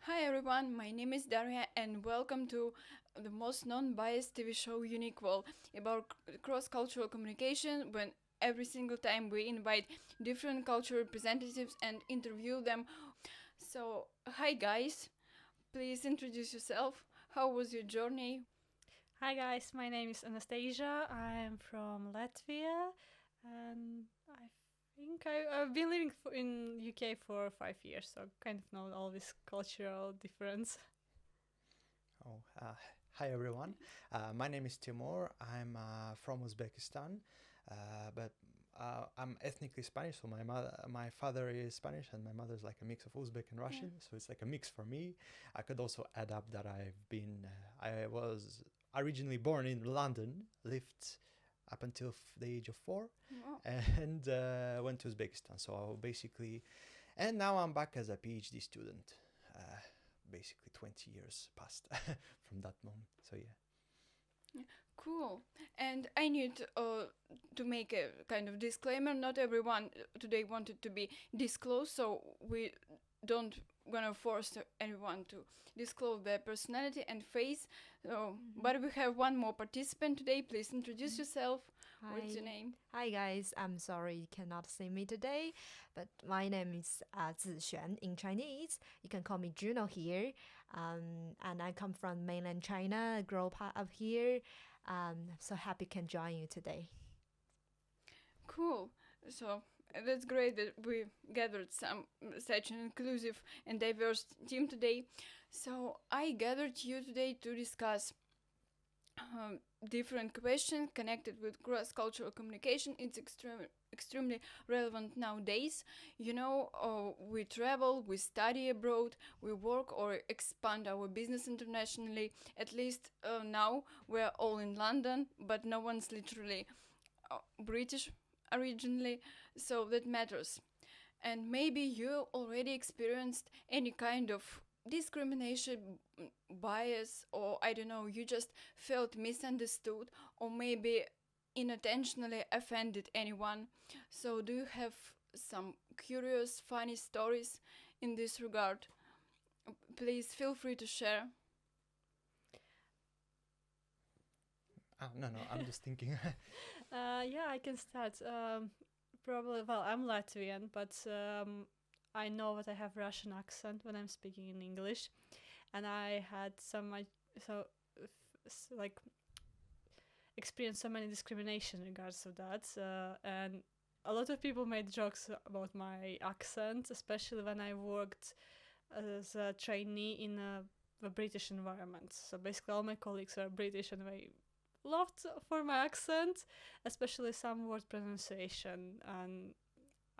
Hi everyone, my name is Daria and welcome to the most non-biased TV show Uniqual about cross-cultural communication when every single time we invite different cultural representatives and interview them. So, hi guys, please introduce yourself. How was your journey? Hi guys, my name is Anastasia. I'm from Latvia, and I've been living in UK for 5 years, so kind of know all this cultural difference. Oh, hi everyone. My name is Timur. I'm from Uzbekistan, but I'm ethnically Spanish. So my father is Spanish, and my mother is like a mix of Uzbek and Yeah. Russian. So it's like a mix for me. I could also add up that I was originally born in London, lived up until the age of 4, Wow. and went to Uzbekistan. So basically, and now I'm back as a PhD student. Uh, Basically 20 years passed from that moment. So yeah. Cool. And I need to make a kind of disclaimer. Not everyone today wanted to be disclosed, so we don't gonna force anyone to disclose their personality and face. So, Mhm. but we have one more participant today. Please introduce yourself. What's your Hi. name? Hi guys, I'm sorry you cannot see me today, but my name is Zixuan in Chinese. You can call me Juno here. And I come from mainland China, grow up here. So happy can join you today. Cool. So that's great that we gathered such an inclusive and diverse team today. So I gathered you today to discuss um, different questions connected with cross-cultural communication. It's extremely relevant nowadays. We travel, we study abroad, we work or expand our business internationally. At least now we're all in London, but no one's literally British originally, so that matters. And maybe you already experienced any kind of discrimination, bias, or I don't know, you just felt misunderstood, or maybe inattentionally offended anyone. So, do you have some curious, funny stories in this regard? Please feel free to share. No, I'm just thinking. Yeah, I can start. Probably, well, I'm Latvian, but I know that I have Russian accent when I'm speaking in English, and I had so like experienced so many discrimination in regards to that, and a lot of people made jokes about my accent, especially when I worked as a trainee in a British environment. So basically, all my colleagues are British, and they loved for my accent, especially some word pronunciation, and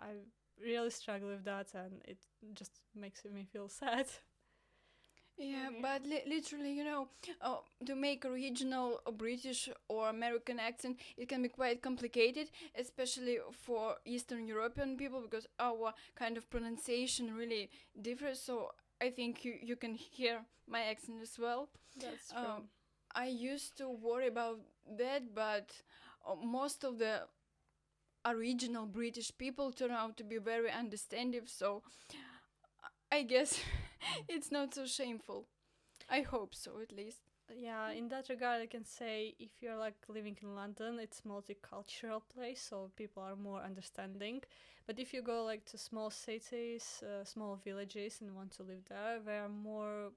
I really struggle with that, and it just makes me feel sad. Yeah, Yeah. but literally, to make a regional or British or American accent, it can be quite complicated, especially for Eastern European people, because our kind of pronunciation really differs. So I think you can hear my accent as well. That's Uh, true. I used to worry about that, but most of the original British people turn out to be very understanding, so I guess it's not so shameful. I hope so, at least. Yeah, in that regard, I can say if you're like living in London, it's multicultural place, so people are more understanding. But if you go like to small cities, small villages, and want to live there, they are more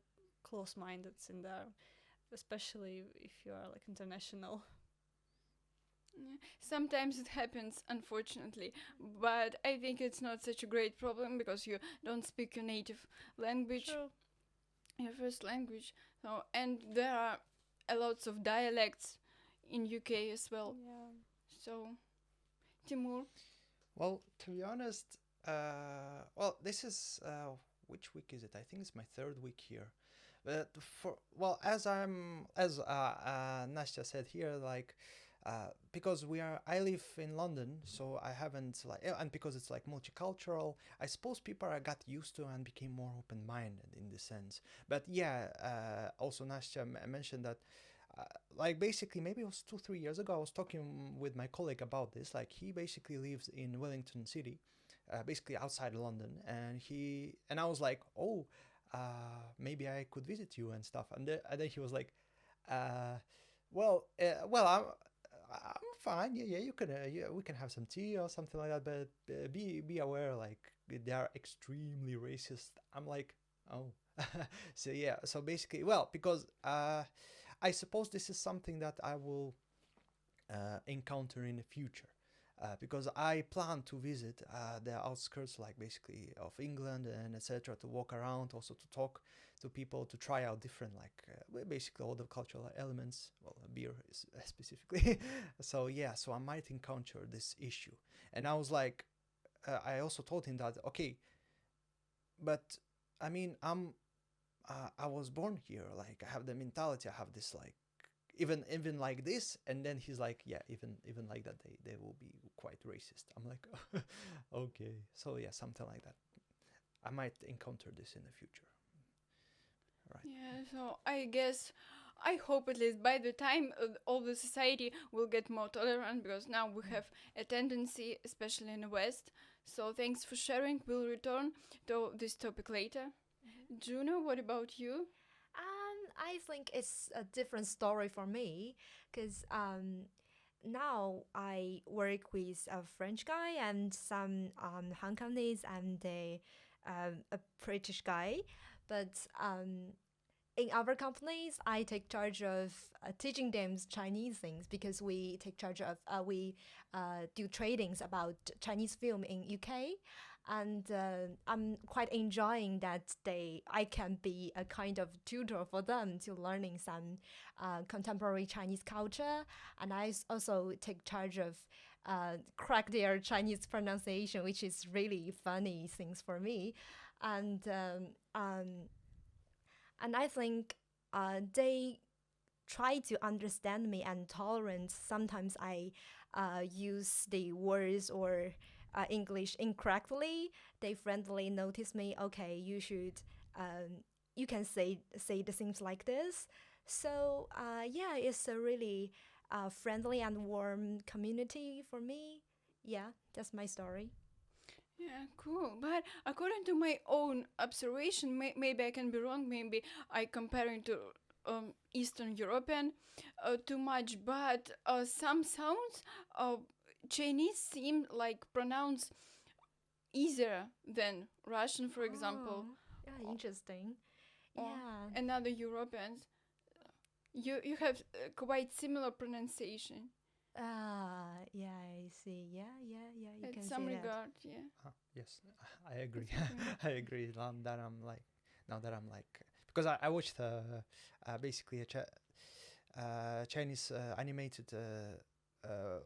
close-minded in there, especially if you are like international. Yeah. Sometimes it happens, unfortunately, but I think it's not such a great problem because you don't speak your native language, True. your first language. So, and there are a lots of dialects in UK as well. Yeah. So, Timur, Well, to be honest, this is which week is it? I think it's my third week here. But as Nastya said here, like because I live in London, so I haven't and because it's like multicultural, I suppose people I got used to and became more open-minded in this sense. But yeah, also Nastya mentioned that uh, like basically maybe it was 2 3 years ago I was talking with my colleague about this. Like he basically lives in Wellington City, basically outside London, and I was like, oh. maybe I could visit you and stuff. And then he was like, uh, well, I'm fine. Yeah, you can. Yeah, we can have some tea or something like that. But be aware, like they are extremely racist. I'm like, oh, so yeah. So basically, well, because I suppose this is something that I will encounter in the future. Because I plan to visit the outskirts, like basically of England and etc., to walk around, also to talk to people, to try out different, like basically all the cultural elements. Well, beer is specifically. So yeah, so I might encounter this issue, and I was like, I also told him that okay, but I mean, I was born here, like I have the mentality, I have this like even like this, and then he's like, yeah, even like that, they will be quite racist. I'm like, okay, so yeah, something like that. I might encounter this in the future, right? Yeah, so I guess, I hope at least by the time all the society will get more tolerant, because now we have a tendency, especially in the West. So thanks for sharing. We'll return to this topic later. Juno, what about you? I think it's a different story for me because now I work with a French guy and some Hong Kongese and a British guy. But in our companies, I take charge of teaching them Chinese things because we take charge of we do tradings about Chinese film in UK, and I'm quite enjoying that I can be a kind of tutor for them to learning some contemporary Chinese culture, and also take charge of crack their Chinese pronunciation, which is really funny things for me, and and I think they try to understand me and tolerant. Sometimes I use the words or English incorrectly. They friendly notice me. Okay, you can say the things like this. So yeah, it's a really friendly and warm community for me. Yeah, that's my story. Yeah, cool. But according to my own observation, maybe I can be wrong. Maybe I comparing to Eastern European too much. But some sounds Chinese seem like pronounced easier than Russian, for example, Oh, yeah, interesting. or Yeah. another Europeans. You have quite similar pronunciation Yeah, I see. Yeah, you in can some say that. regard. Yeah. Yes, I agree. That's okay. I agree. Now that I'm like, because I watched basically a Chinese animated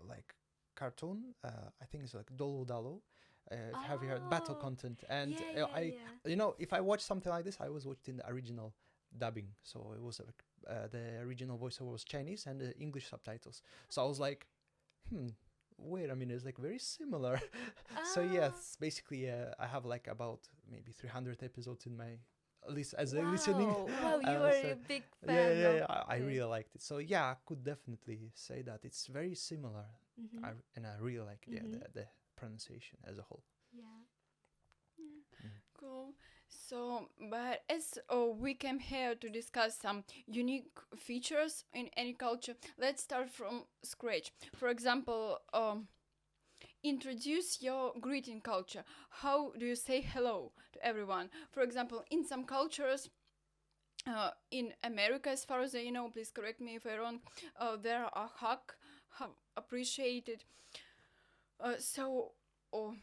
like cartoon. I think it's like Dolo Dalo. Have you heard battle Oh, content? And yeah, I, yeah. if I watch something like this, I always watched in the original dubbing. So it was the original voiceover was Chinese and the English subtitles. So I was like, hmm, wait a minute, it's like very similar. So Ah, yes, basically, I have like about maybe 300 episodes in my list as a listening. wow. Wow, you are So a big yeah, fan yeah, of yeah, I this. really liked it. So yeah, I could definitely say that it's very similar. Mm-hmm. And I really like Mm-hmm. the pronunciation as a whole. Yeah. Yeah. Mm. Cool. So, but as we came here to discuss some unique features in any culture, let's start from scratch. For example, introduce your greeting culture. How do you say hello to everyone? For example, in some cultures, in America, as far as I know, please correct me if I'm wrong, there are hug appreciated. So, oh,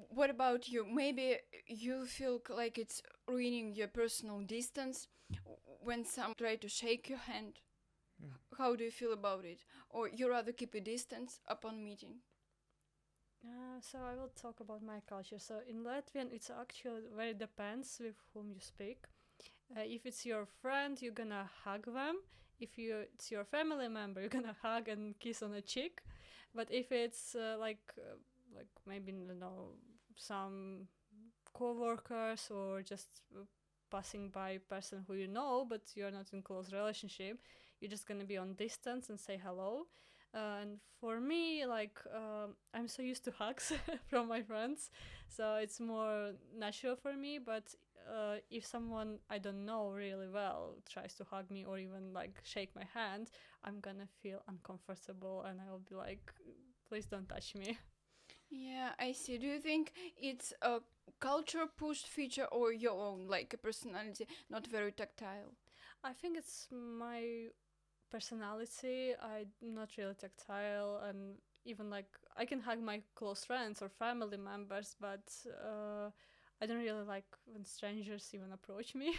what about you? Maybe you feel like it's ruining your personal distance when some try to shake your hand. Mm. How do you feel about it? Or you rather keep a distance upon meeting? So I will talk about my culture. So in Latvian, it's actually very depends with whom you speak. If it's your friend, you're gonna hug them. If it's your family member, you're gonna hug and kiss on the cheek. But if it's like maybe you know some co-workers or just passing by person who you know, but you're not in close relationship, you're just gonna be on distance and say hello. And for me, like I'm so used to hugs from my friends, so it's more natural for me. But if someone I don't know really well tries to hug me or even like shake my hand, I'm gonna feel uncomfortable and I'll be like, please don't touch me. Yeah, I see. Do you think it's a culture pushed feature or your own, like a personality, not very tactile? I think it's my personality. I'm not really tactile, and even like I can hug my close friends or family members, but I don't really like when strangers even approach me.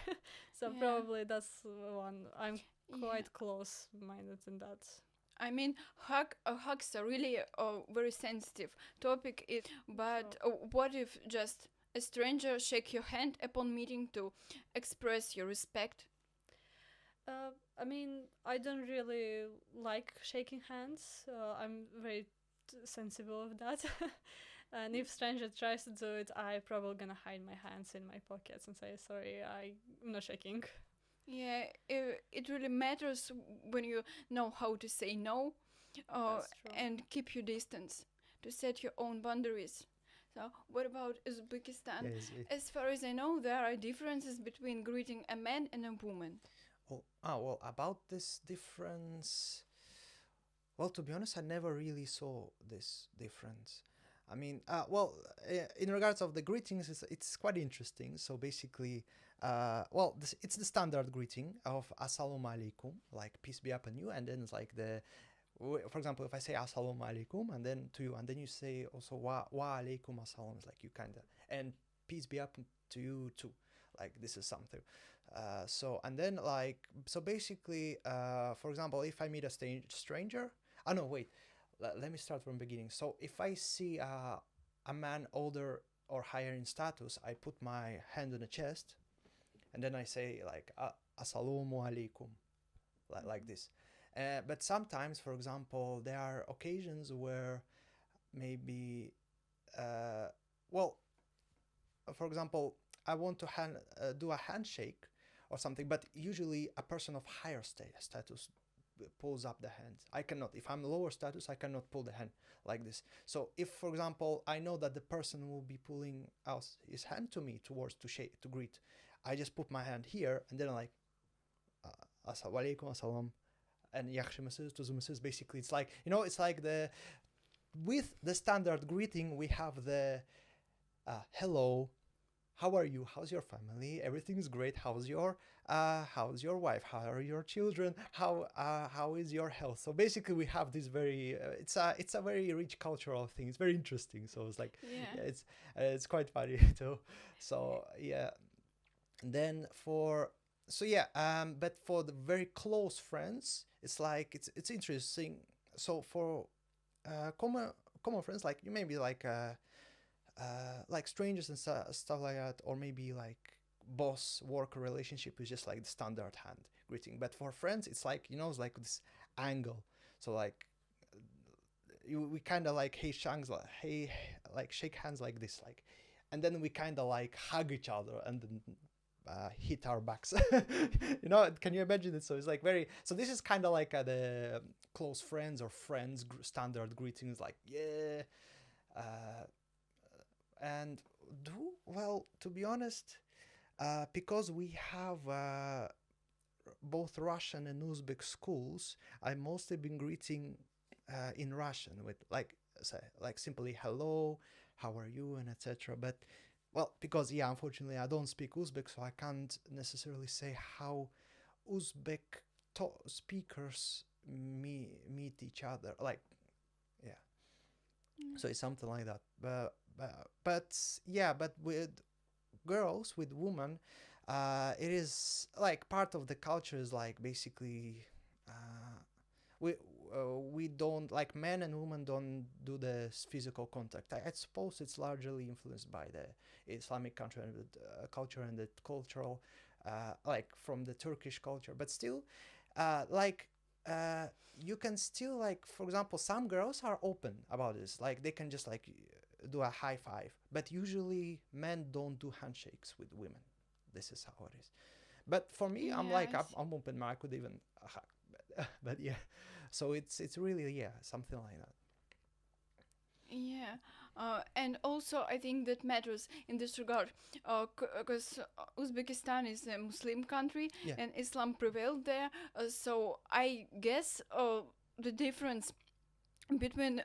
So Yeah. probably that's one. I'm Yeah. quite close minded in that. I mean, hugs are really a very sensitive topic. But what if just a stranger shake your hand upon meeting to express your respect? I mean, I don't really like shaking hands. I'm very sensible of that. And if stranger tries to do it, I probably gonna hide my hands in my pockets and say sorry. I'm not shaking. Yeah, it really matters when you know how to say no, That's true. and keep your distance, to set your own boundaries. So, what about Uzbekistan? Yes. As far as I know, there are differences between greeting a man and a woman. Well, about this difference. Well, to be honest, I never really saw this difference. I mean, in regards of the greetings, it's quite interesting. So basically, it's the standard greeting of Assalamu alaikum, like peace be upon you, and then it's like for example, if I say Assalamu alaikum, and then to you, and then you say also wa alaikum assalam, it's like you kind of, and peace be upon to you too. Like this is something. So basically, for example, if I meet a stranger, oh no, wait. Let me start from the beginning. So if I see a man older or higher in status, I put my hand on the chest, and then I say like "Assalamu alaikum," like this. But sometimes, for example, there are occasions where maybe, well, for example, I want to do a handshake or something, but usually a person of higher status pulls up the hand. I cannot. If I'm lower status, I cannot pull the hand like this. So if, for example, I know that the person will be pulling out his hand to me towards to greet, I just put my hand here and then I'm like, assalamu alaikum, assalam, and yakhshimasis to zumasis. Basically, it's like, it's like with the standard greeting, we have the hello, how are you? How's your family? Everything is great. How's your wife? How are your children? How is your health? So basically, we have this very it's a very rich cultural thing. It's very interesting. So it's like Yeah. it's quite funny too. So yeah, and then but for the very close friends, it's like it's interesting. So for common friends, like you maybe like strangers and stuff like that, or maybe like boss worker relationship is just like the standard hand greeting. But for friends, it's like it's like this angle. So like we kind of like like shake hands like this, like, and then we kind of like hug each other and then hit our backs. Can you imagine it? So it's like so this is kind of like the close friends or friends standard greetings, like yeah. And to be honest, because we have both Russian and Uzbek schools, I've mostly been greeting in Russian with like simply hello, how are you, and etc. But because unfortunately I don't speak Uzbek, so I can't necessarily say how Uzbek speakers meet each other. Like, yeah. So it's something like that. But with girls, with women, it is like part of the culture is like basically we don't, like, men and women don't do the physical contact. I suppose it's largely influenced by the Islamic culture and the cultural like from the Turkish culture, but still you can still, like, for example, some girls are open about this, like they can just like do a high five, but usually men don't do handshakes with women. This is how it is. But for me, I'm Yeah, like I I'm open. I could even hug, but yeah. So it's really something like that. Yeah, and also I think that matters in this regard, because Uzbekistan is a Muslim country Yeah. and Islam prevailed there. So I guess the difference between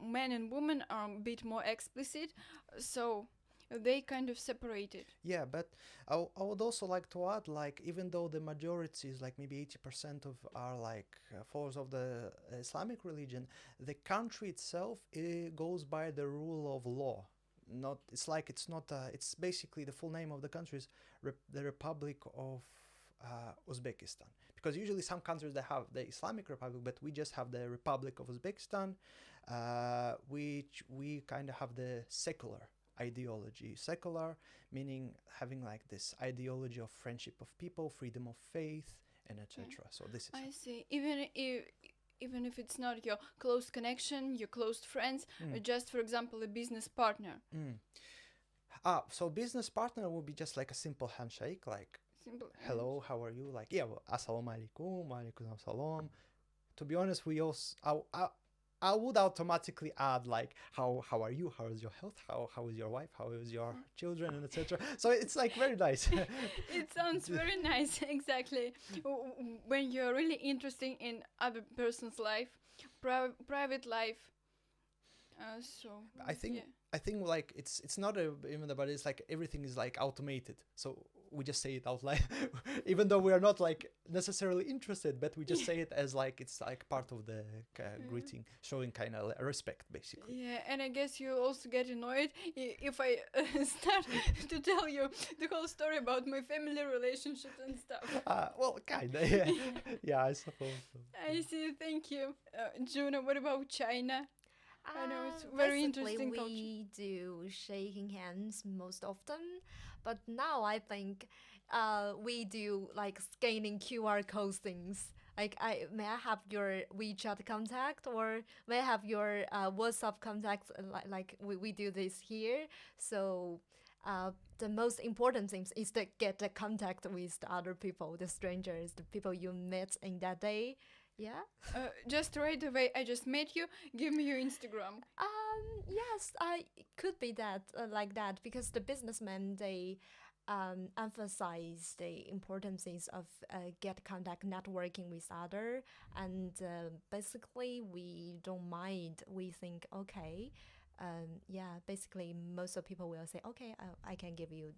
men and women are a bit more explicit. So they kind of separated. Yeah, but I would also like to add, like, even though the majority is like maybe 80% of are like followers of the Islamic religion, the country itself goes by the rule of law. Not, it's like it's not. It's basically the full name of the country is the Republic of Uzbekistan. Because usually some countries they have the Islamic Republic, but we just have the Republic of Uzbekistan, which we kind of have the secular ideology. Secular meaning having like this ideology of friendship of people, freedom of faith, and etc. So this is I see. Even if it's not your close connection, your close friends, or just for example a business partner. So business partner would be just like a simple handshake, like Simple. hello, how are you? Like, yeah, well, assalamu alaikum, wa alaikum assalam. To be honest, we also I would automatically add like how are you? How is your health? How is your wife? How is your children and etc. So it's like very nice. It sounds very nice. Exactly. When you're really interested in other person's life, private life. So I think yeah. I think like it's not even but it's like everything is like automated. So we just say it out loud, even though we are not like necessarily interested, but we just say it as like it's like part of the greeting, showing kind of respect, basically. Yeah, and I guess you also get annoyed if I start to tell you the whole story about my family relationships and stuff. Well, kind of, yeah. Yeah, I suppose so. I see. Thank you, Juno. What about China? I know it's very Basically, interesting culture. we do shaking hands most often, but now I think we do like scanning QR code things. Like, may I have your WeChat contact, or may I have your WhatsApp contact? Like we do this here. So the most important thing is to get the contact with the other people, the strangers, the people you met in that day. Yeah. Just right away, I just met you. Give me your Instagram. Yes, I it could be that like that because the businessmen they emphasize the importance of get contact networking with other, and basically we don't mind. We think okay, yeah. Basically, most of people will say okay, I can give you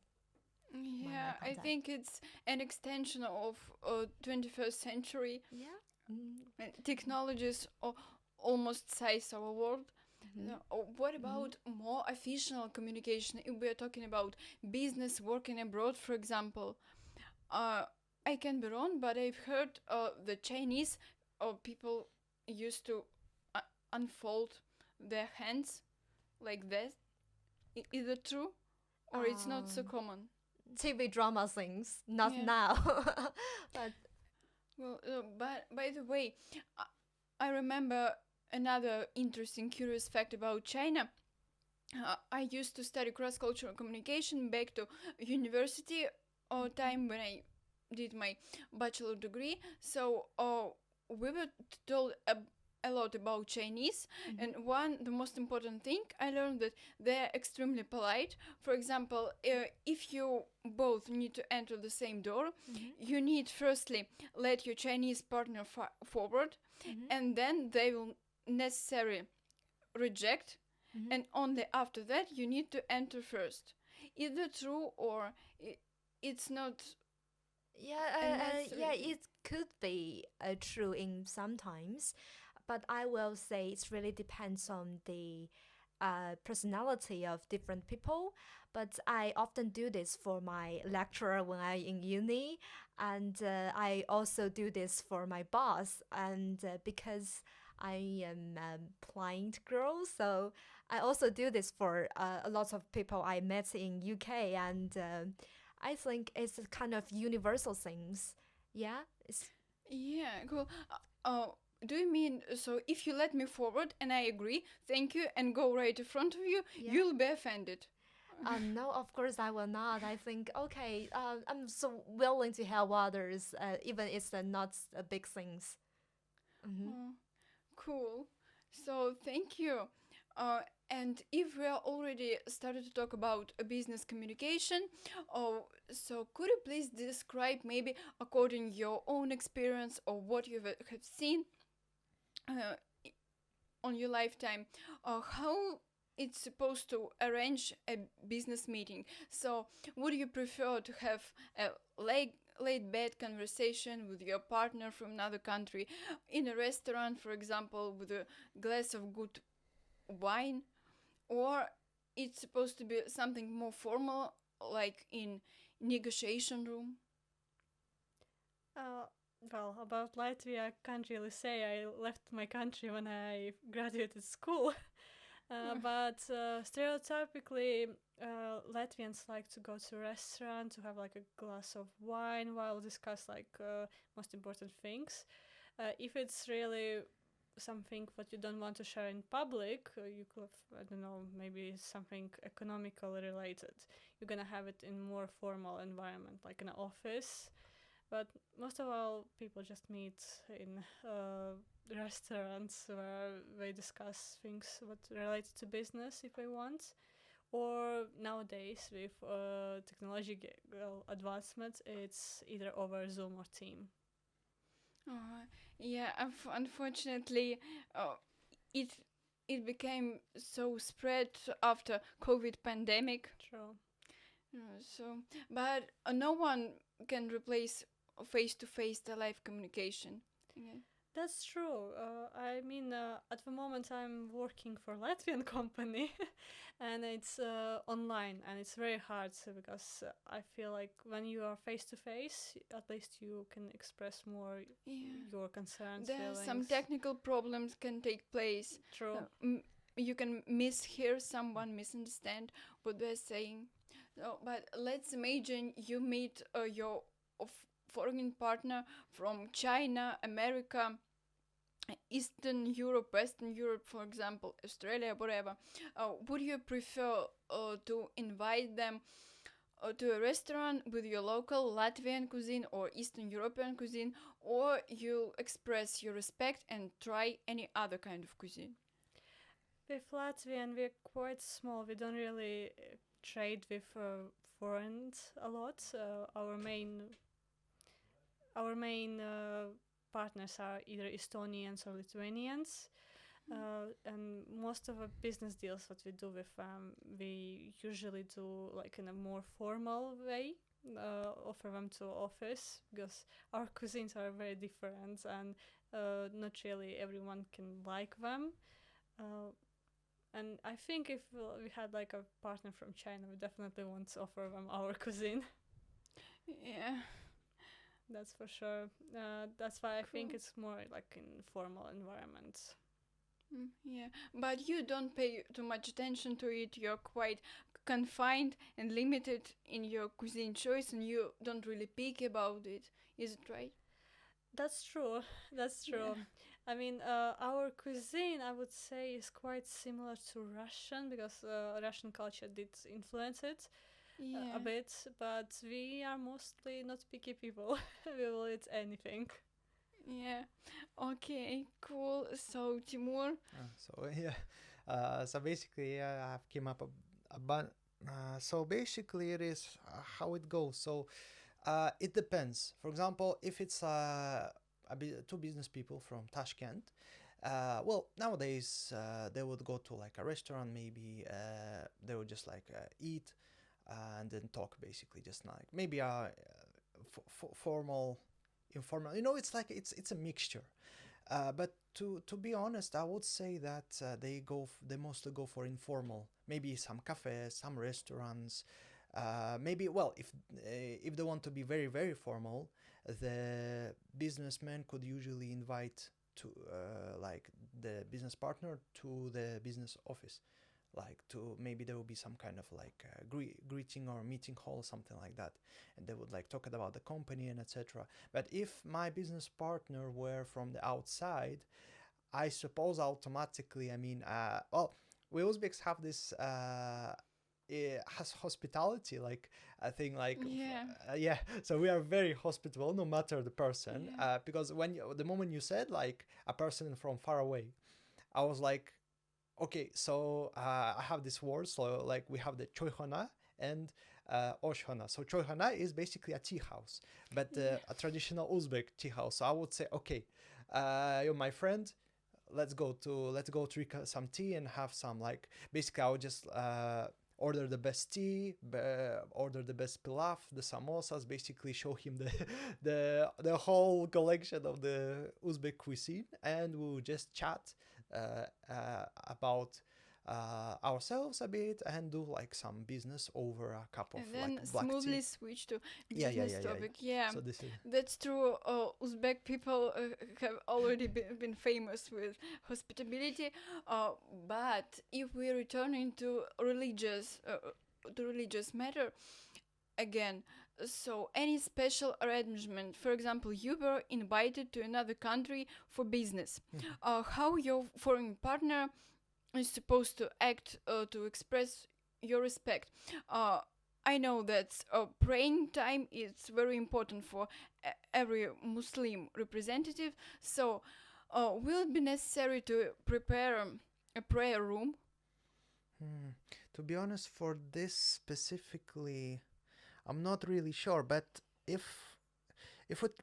Yeah, I contact. think it's an extension of 21st century. Yeah. Technologies almost size our world. Mhm. What about more official communication? If we are talking about business working abroad, for example, I can be wrong, but I've heard the Chinese people used to unfold their hands like that. Is it true, or it's not so common? TV drama things, not Yeah. now. But Well, but by the way, I remember another interesting, curious fact about China. I used to study cross-cultural communication back to university or time when I did my bachelor degree. So we were told a lot about Chinese, and the most important thing I learned that they're extremely polite. For example, if you both need to enter the same door, you need firstly let your Chinese partner forward, and then they will necessarily reject, and only after that you need to enter first. Is that true, or it's not? yeah, it could be true in sometimes, but I will say it really depends on the personality of different people. But I often do this for my lecturer when I in uni, and I also do this for my boss, and because I am a blind girl, so I also do this for a lot of people I met in UK, and I think it's a kind of universal things. Yeah, it's Yeah, cool. Do you mean so if you let me forward and I agree, thank you, and go right in front of you, Yeah. you'll be offended? no, of course I will not. I think okay, I'm so willing to help others, even it's not big things. Oh, cool. So thank you. Uh, and if we are already started to talk about business communication, so could you please describe maybe according your own experience or what you have seen uh, on your lifetime, how it's supposed to arrange a business meeting? So would you prefer to have a laid back conversation with your partner from another country in a restaurant, for example, with a glass of good wine, or it's supposed to be something more formal, like in negotiation room? Uh, well, about Latvia, I can't really say. I left my country when I graduated school. But stereotypically, Latvians like to go to a restaurant to have like a glass of wine while discuss like most important things. If it's really something that you don't want to share in public, you could, I don't know, maybe something economically related. You're gonna have it in more formal environment, like an office. But most of all, people just meet in restaurants where they discuss things what related to business if they want. Or nowadays with technological advancements, it's either over Zoom or Team. Yeah, unfortunately, it it became so spread after COVID pandemic. True. So, but no one can replace face-to-face the live communication. Yeah. That's true. I mean, at the moment I'm working for Latvian company, and it's online, and it's very hard because I feel like when you are face to face, at least you can express more Yeah. your concerns, There are some feelings. technical problems can take place. True. You can mishear someone, misunderstand what they're saying. So, but let's imagine you meet your foreign partner from China, America, Eastern Europe, Western Europe, for example, Australia, whatever. Would you prefer to invite them to a restaurant with your local Latvian cuisine or Eastern European cuisine, or you express your respect and try any other kind of cuisine? With Latvian, we're quite small. We don't really trade with foreigners a lot. Our main partners are either Estonians or Lithuanians. And most of the business deals that we do with them, we usually do like in a more formal way, offer them to office because our cuisines are very different and not really everyone can like them. Uh, and I think if we had like a partner from China, we definitely want to offer them our cuisine. Yeah. That's for sure. That's why I think Cool. it's more like in formal environments. Yeah, but you don't pay too much attention to it. You're quite confined and limited in your cuisine choice, and you don't really pick about it. Is it right? That's true. That's Yeah. true. I mean, our cuisine, I would say, is quite similar to Russian because Russian culture did influence it a Yeah. bit, but we are mostly not picky people. We will eat anything. Yeah. Okay. Cool. So Timur. So yeah, so basically I've came up a bun. So basically it is how it goes. So it depends. For example, if it's two business people from Tashkent, well nowadays they would go to like a restaurant. Maybe they would just like eat and then talk. Basically, just like maybe formal, informal. You know, it's like it's a mixture. But to be honest, I would say that they mostly go for informal. Maybe some cafes, some restaurants. Maybe well, if they want to be very very formal, the businessman could usually invite to like the business partner to the business office, like to maybe there will be some kind of like greeting or meeting hall, something like that, and they would like talk about the company and etc. But if my business partner were from the outside, I suppose automatically, I mean, well, we Uzbeks have this has hospitality, like I think like Yeah. yeah, so we are very hospitable no matter the person, Yeah. because the moment you said like a person from far away, I was like, Okay, so I have this word. So like we have the choihona and oshhona. So choihona is basically a tea house, but Yeah. a traditional Uzbek tea house. So I would say, okay, you're my friend. Let's go drink some tea and have some, like, basically I would just order the best tea, order the best pilaf, the samosas, basically show him the the whole collection of the Uzbek cuisine, and we'll just chat about ourselves a bit and do like some business over a cup of And like then black tea. smoothly switch to Yeah, yeah, business yeah, yeah, yeah. topic. Yeah, So this is that's true. Uzbek people have already been famous with hospitality. But if we return into religious matter again, so any special arrangement, for example, you were invited to another country for business. How your foreign partner is supposed to act to express your respect. Uh, I know that praying time is very important for every Muslim representative. So, will it be necessary to prepare a prayer room? Hmm. To be honest, for this specifically, I'm not really sure. But if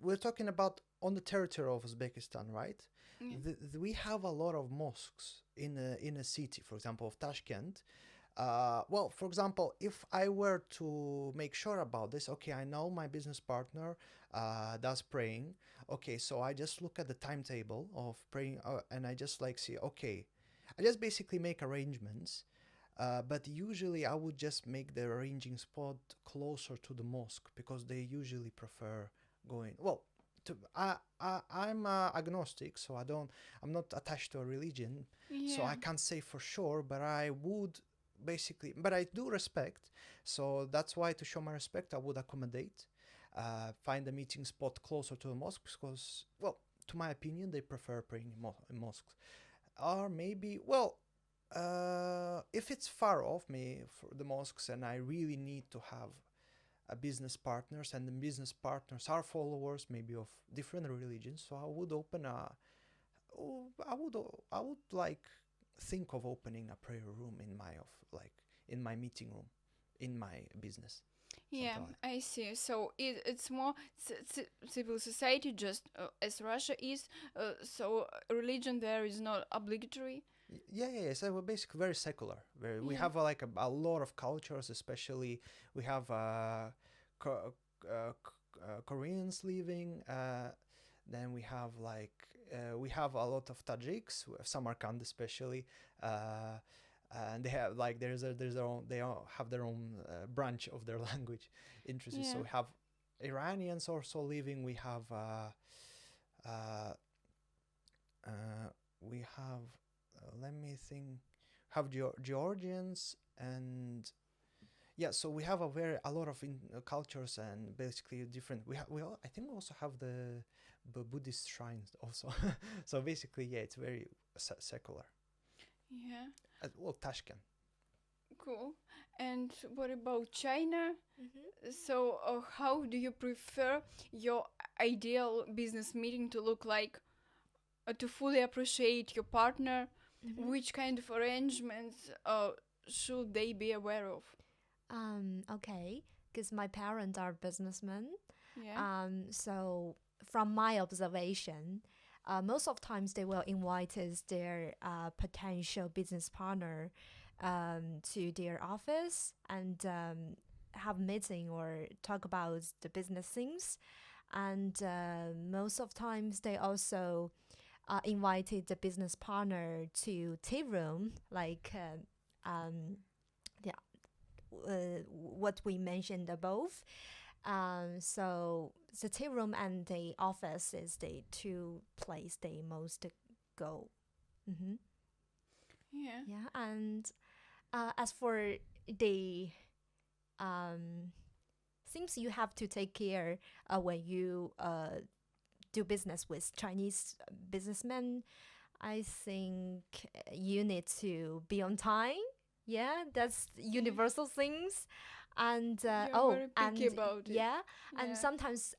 we're talking about on the territory of Uzbekistan, right? Yeah. We have a lot of mosques in a city, for example, of Tashkent. Well, for example, if I were to make sure about this, okay, I know my business partner does praying. Okay, so I just look at the timetable of praying, and I just like see, okay, I just basically make arrangements. But usually I would just make the arranging spot closer to the mosque because they usually prefer going. Well, I'm agnostic, so I'm not attached to a religion, so Yeah. I can't say for sure, but I would basically, but I do respect, so that's why to show my respect, I would accommodate, find a meeting spot closer to the mosque because, well, to my opinion, they prefer praying in mosques, or maybe, well, if it's far off me for the mosques and I really need to have a business partners and the business partners are followers maybe of different religions, so I would open a I would like think of opening a prayer room in my of like in my meeting room in my business, Yeah, something like I see. So it's more civil society, just as Russia is. So religion there is not obligatory. Yeah, yeah, yeah. So we're basically very secular. We Yeah. have like a lot of cultures, especially we have Koreans living. Then we have a lot of Tajiks, Samarkand especially, and they have like there's their own, they all have their own branch of their language. Interesting. So Yeah. we have Iranians also living. Uh, we have let me think, have Georgians, and yeah, so we have a lot of cultures and basically different. I think we also have the Buddhist shrines also. So basically, yeah, it's very secular. Yeah. Well, Tashkent. Cool. And what about China? Mm-hmm. So, how do you prefer your ideal business meeting to look like? To fully appreciate your partner, Mm-hmm. which kind of arrangements should they be aware of? Okay, because my parents are businessmen. Yeah. So from my observation, most of times they will invite their potential business partner to their office and have meeting or talk about the business things. And most of times they also invited the business partner to tea room, like yeah, what we mentioned above. So the tea room and the office is the two place they most go. Mm-hmm. Yeah. Yeah, and as for the um, things you have to take care when you do business with Chinese businessmen, I think you need to be on time. Yeah, that's Yeah. universal things. And You're very picky about it. yeah, and Yeah. sometimes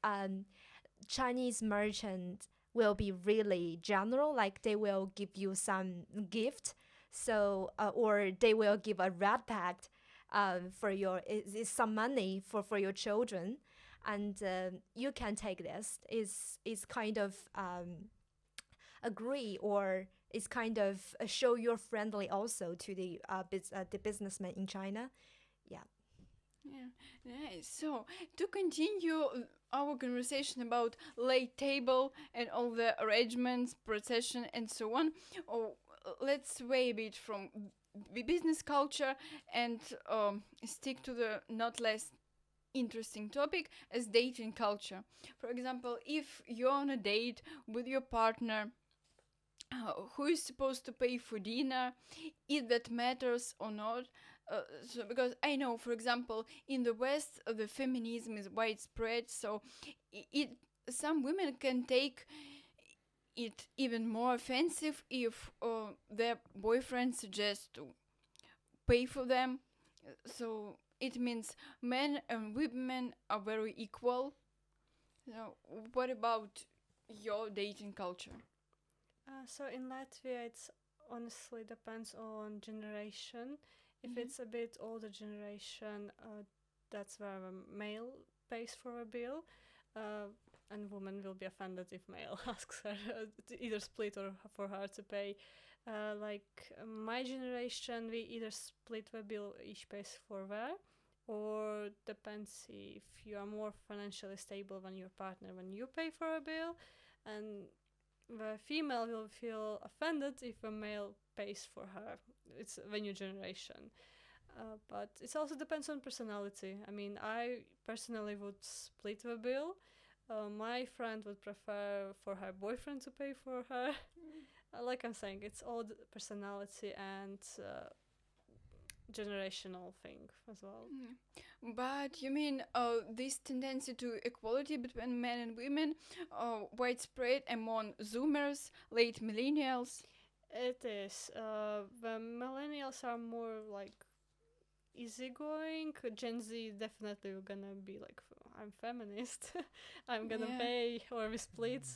Chinese merchant will be really general, like they will give you some gift. So or they will give a red pact for your is some money for your children, and you can take this. Is kind of agree, or is kind of show you're friendly also to the businessman in China. Yeah. Yeah, nice. So, to continue our conversation about late table and all the arrangements, procession, and so on, oh, let's sway a bit from business culture and stick to the not less interesting topic as dating culture. For example, if you're on a date with your partner, who is supposed to pay for dinner, if that matters or not. So because I know, for example, in the West, the feminism is widespread, so it some women can take it even more offensive if their boyfriend suggests to pay for them. So it means men and women are very equal. So what about your dating culture? So in Latvia, it's honestly depends on generation. If it's a bit older generation, that's where a male pays for a bill, and woman will be offended if male asks her to either split or for her to pay. My generation, we either split the bill, each pays for there, or depends if you are more financially stable than your partner when you pay for a bill, and the female will feel offended if a male pays for her. It's the new generation. But it also depends on personality. I mean, I personally would split the bill. My friend would prefer for her boyfriend to pay for her. Like I'm saying, it's all personality and generational thing as well. But you mean this tendency to equality between men and women widespread among Zoomers, late millennials? It is. The millennials are more like easygoing. Gen Z definitely gonna be like, I'm feminist, I'm gonna Yeah. pay, or we split.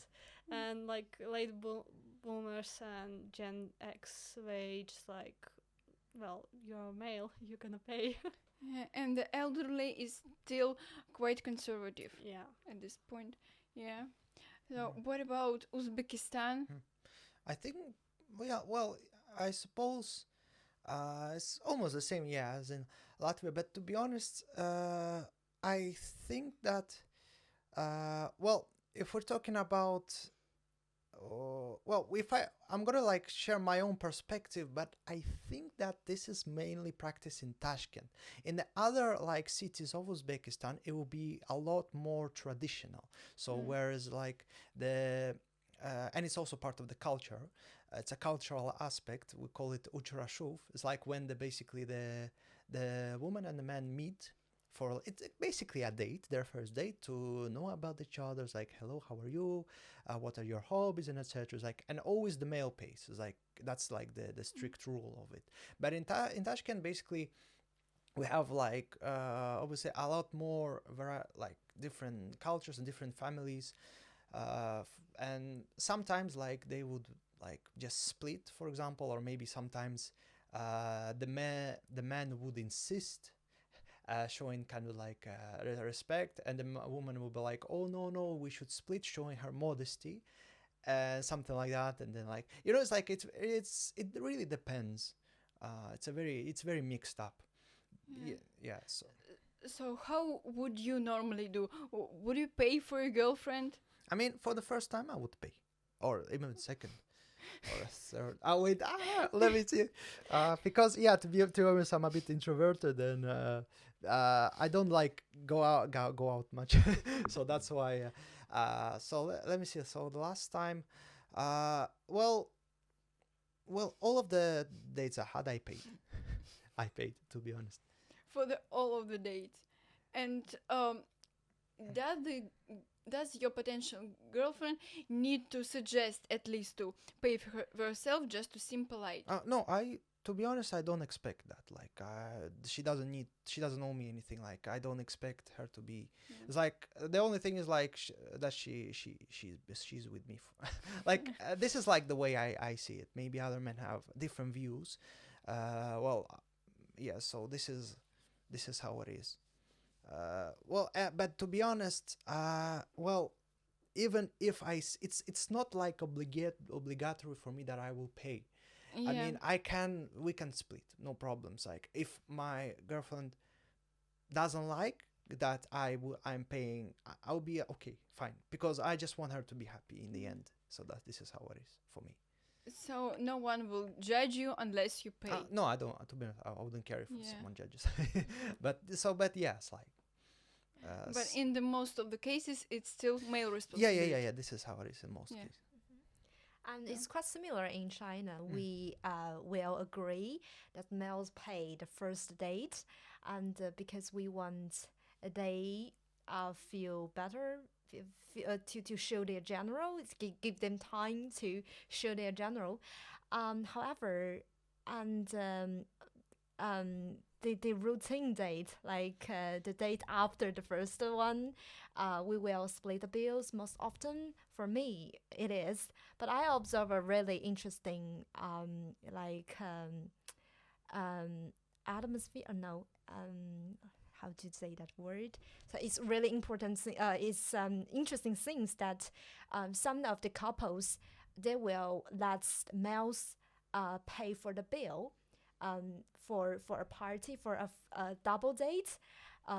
And like boomers and Gen X, they just like, well, you're a male, you're gonna pay. Yeah, and the elderly is still quite conservative Yeah. at this point. Yeah. So what about Uzbekistan? I think, well, I suppose it's almost the same, yeah, as in Latvia. But to be honest, I think that, well, if we're talking about, well, if I'm gonna like share my own perspective, but I think that this is mainly practiced in Tashkent. In the other like cities of Uzbekistan, it will be a lot more traditional. So whereas like and it's also part of the culture. It's a cultural aspect. We call it uchrashuv. It's like when the woman and the man meet for it's basically a date, their first date, to know about each other. It's like, hello, how are you? What are your hobbies and etc. It's like, and always the male pays. It's like that's like the strict rule of it. But in Tashkent, basically, we have like obviously a lot more like different cultures and different families, and sometimes like they would like just split, for example, or maybe sometimes the man would insist, showing kind of like respect, and the woman will be like, oh no, we should split, showing her modesty, something like that. And then like, it's like it really depends. It's very mixed up. Yeah. So how would you normally do? Would you pay for your girlfriend? I mean, for the first time I would pay, or even the second or a third. Oh wait, let me see. Because yeah, to be honest, I'm a bit introverted, and I don't like go out much, so that's why. So let me see. So the last time, well, all of the dates I had, I paid. I paid, to be honest. For all of the dates, and does your potential girlfriend need to suggest at least to pay for herself just to seem polite? No, I to be honest, I don't expect that. Like, she doesn't owe me anything. Like, I don't expect her to be. Yeah. It's like the only thing is like that she's with me. Like, this is like the way I see it. Maybe other men have different views. Yeah. So this is how it is. But to be honest, even if it's not like obligatory for me that I will pay. Yeah. I mean, we can split, no problems. Like, if my girlfriend doesn't like that I'm paying, I'll be okay, fine, because I just want her to be happy in the end. So that this is how it is for me. So no one will judge you unless you pay. No, I don't. To be honest, I wouldn't care if Yeah. someone judges. But yes, like. But in the most of the cases, it's still male responsibility. Yeah. This is how it is in most Yeah. cases. And Yeah. it's quite similar in China. We will agree that males pay the first date, and because we want they feel better, to show their general, give them time to show their general. However, and the routine date, like the date after the first one, we will split the bills most often. For me, it is. But I observe a really interesting, atmosphere. No, how to say that word? So it's really important. It's interesting things that some of the couples, they will let males pay for the bill, for a party, for a double date,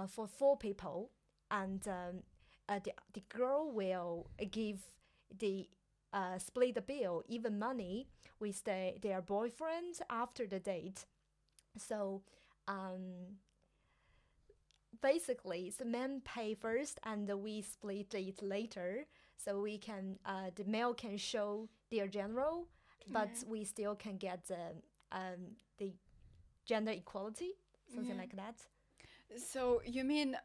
for 4 people, and the girl will give the split the bill, even money, with their boyfriend after the date. So basically, the men pay first, and we split it later. So we can the male can show their general, but Yeah. we still can get the gender equality, something Yeah. like that. So you mean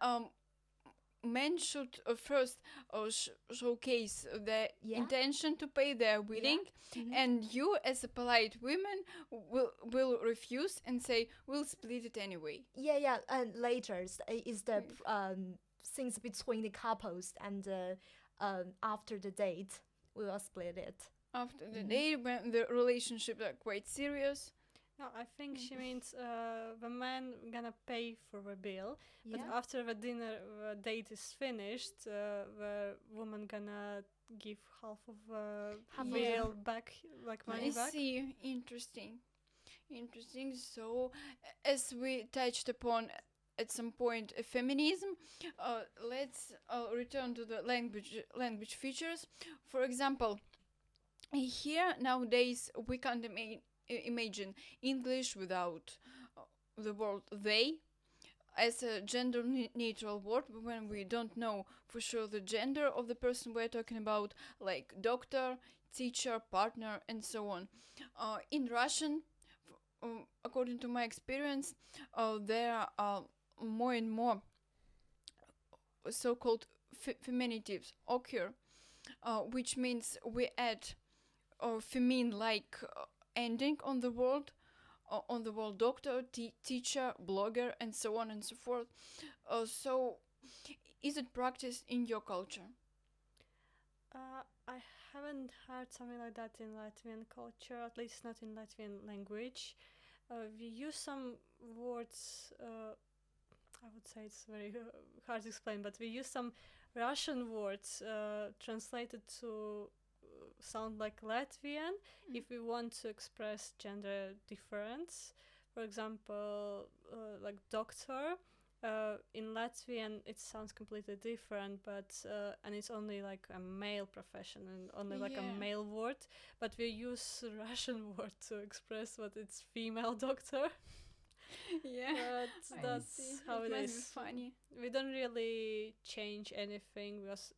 men should first showcase their Yeah. intention to pay their willing, Mhm. and you, as a polite woman, will refuse and say we'll split it anyway. Yeah, and later is the things between the couples, and after the date we will split it. After the Mhm. day when the relationship are quite serious. No, I think she means the man gonna pay for the bill, but Yeah. after the dinner date is finished, the woman gonna give half of the Half of bill the- back, like money I back. see. Interesting. So, as we touched upon at some point feminism, let's return to the language features. For example, here nowadays we can't imagine English without the word they as a gender neutral word when we don't know for sure the gender of the person we're talking about, like doctor, teacher, partner, and so on. In Russian, according to my experience, there are more and more so-called feminitives occur, which means we add feminine-like ending on the word, doctor, teacher, blogger, and so on and so forth. So, is it practiced in your culture? I haven't heard something like that in Latvian culture, at least not in Latvian language. We use some words, I would say it's very hard to explain, but we use some Russian words translated to sound like Latvian if we want to express gender difference. For example, like doctor. In Latvian, it sounds completely different, but and it's only like a male profession and only like a Yeah. male word. But we use Russian word to express what it's female doctor. Yeah. But I that's see. how it it must is. be funny. We don't really change anything because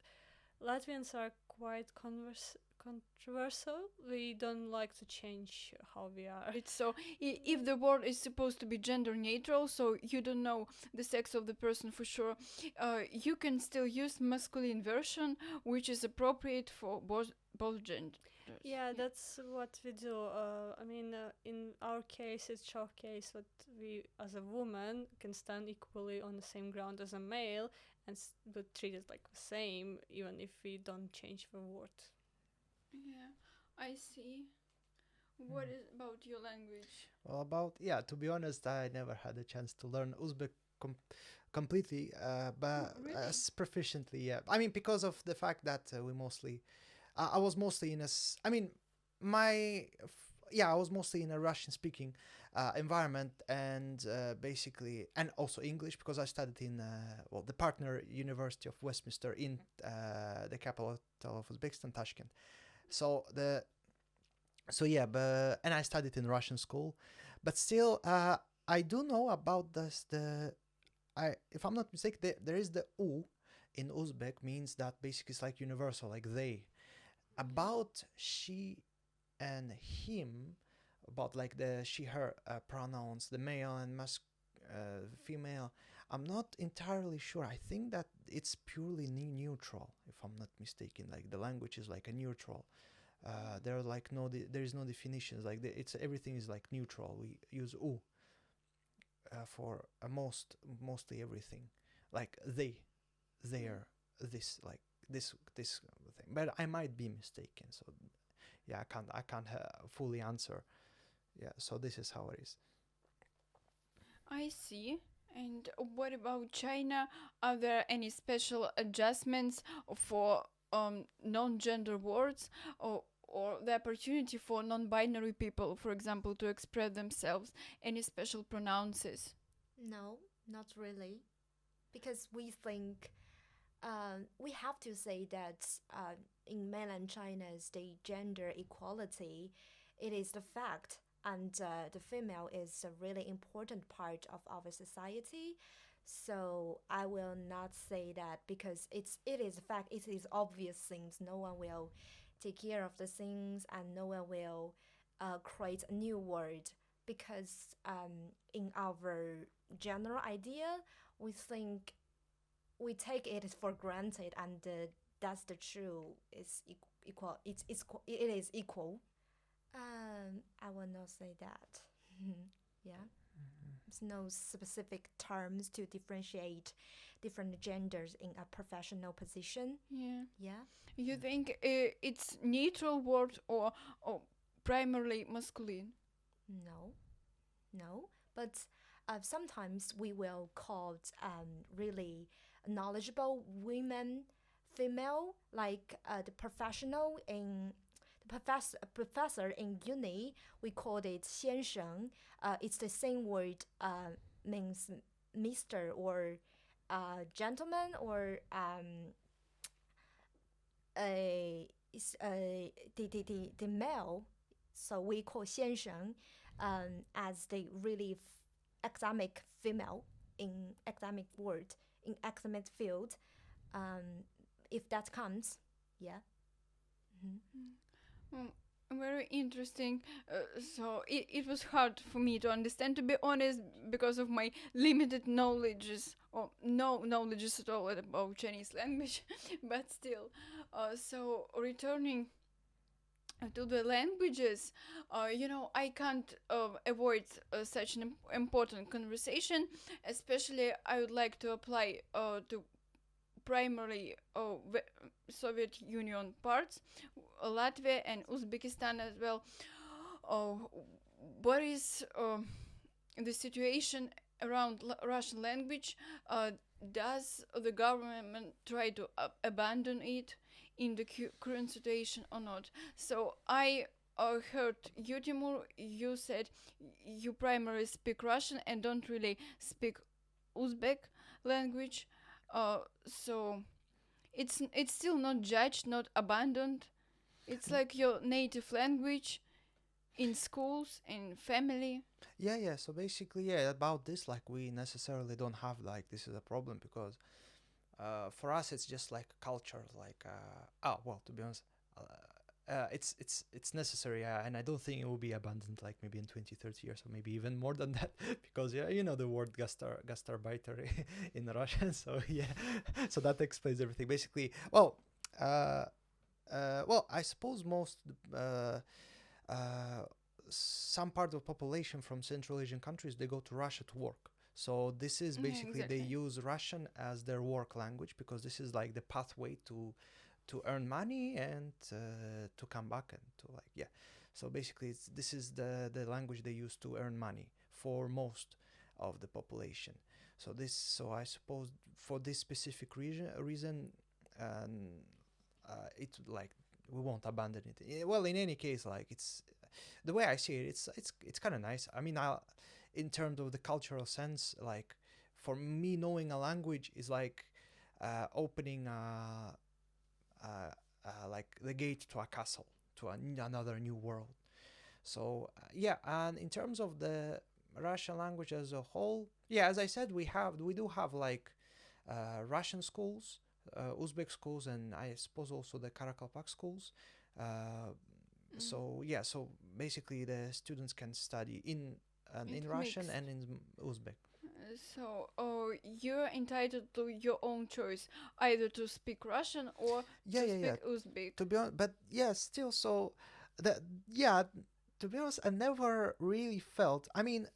Latvians are quite controversial. We don't like to change how we are. It's so if the word is supposed to be gender neutral, so you don't know the sex of the person for sure, you can still use masculine version, which is appropriate for both gender. Yeah, that's what we do. I mean, in our case, it showcases that we, as a woman, can stand equally on the same ground as a male and but treated like the same, even if we don't change the word. Yeah, I see. What is about your language? Well, to be honest, I never had a chance to learn Uzbek com- completely, but Really? as proficiently. Yeah, I mean, because of the fact that I was mostly in I mean, I was mostly in a Russian-speaking environment, and basically, and also English because I studied in the partner University of Westminster in the capital of Uzbekistan, Tashkent. So but and I studied in Russian school, but still, I do know about this. If I'm not mistaken, there is the U in Uzbek means that basically it's like universal, like they. About she and him, about like the she her pronouns, the male and female. I'm not entirely sure. I think that it's purely neutral, if I'm not mistaken. Like the language is like a neutral. There are like there is no definitions. Like it's everything is like neutral. We use u for mostly everything, like their, this, like this thing. But I might be mistaken. So yeah, I can't fully answer. Yeah, so this is how it is. I see. And what about China? Are there any special adjustments for non-gender words, or the opportunity for non-binary people, for example, to express themselves? Any special pronounces? No, not really. Because we think we have to say that in mainland China's the gender equality, it is the fact, and the female is a really important part of our society. So I will not say that because it is a fact. It is obvious things. No one will take care of the things, and no one will create a new word because in our general idea, we think we take it for granted, and that's the true is equal. It is equal. I will not say that. Yeah, there's no specific terms to differentiate different genders in a professional position. Yeah. Yeah, You think it's neutral word, or primarily masculine? no, no, but sometimes we will call really knowledgeable women female, like the professional in professor in uni. We called it 先生. It's the same word, means Mr. or gentleman, or the male. So we call 先生 as the really academic female in academic word, in academic field. If that comes, yeah. Very interesting. So it was hard for me to understand, to be honest, because of my limited knowledges, or no knowledges at all about Chinese language. But still, so returning to the languages, I can't avoid such an important conversation. Especially, I would like to apply to primarily Soviet Union parts, Latvia and Uzbekistan as well. What is the situation around Russian language? Does the government try to abandon it in the current situation or not? So I heard you, Timur, you said you primarily speak Russian and don't really speak Uzbek language. So it's still not judged, not abandoned. It's like your native language in schools, in family. Yeah. So basically, yeah, about this, like we necessarily don't have like this is a problem because for us it's just like culture. Like to be honest, it's necessary, and I don't think it will be abandoned like maybe in 20, 30 years or maybe even more than that because yeah, you know the word gastarbeiter in Russian. So yeah, so that explains everything. Basically, well, well, I suppose most uh, some part of population from Central Asian countries they go to Russia to work. So this is Yeah, basically they exactly. use Russian as their work language because this is like the pathway to earn money and to come back and to like yeah. So basically, this is the language they use to earn money for most of the population. So I suppose for this specific reason, um, it like we won't abandon it. Well, in any case, like it's the way I see it, it's kind of nice. I mean, in terms of the cultural sense, like for me, knowing a language is like opening like the gate to a castle, to another new world. So yeah, and in terms of the Russian language as a whole, yeah, as I said, we do have like Russian schools, Uzbek schools, and I suppose also the Karakalpak schools. Uh, Mm. so yeah, so basically the students can study in It's Russian mixed. and in Uzbek. So, you're entitled to your own choice, either to speak Russian or Yeah, to yeah, yeah. speak Uzbek. To be honest, but yeah, still, so that yeah, to be honest, I never really felt. I mean,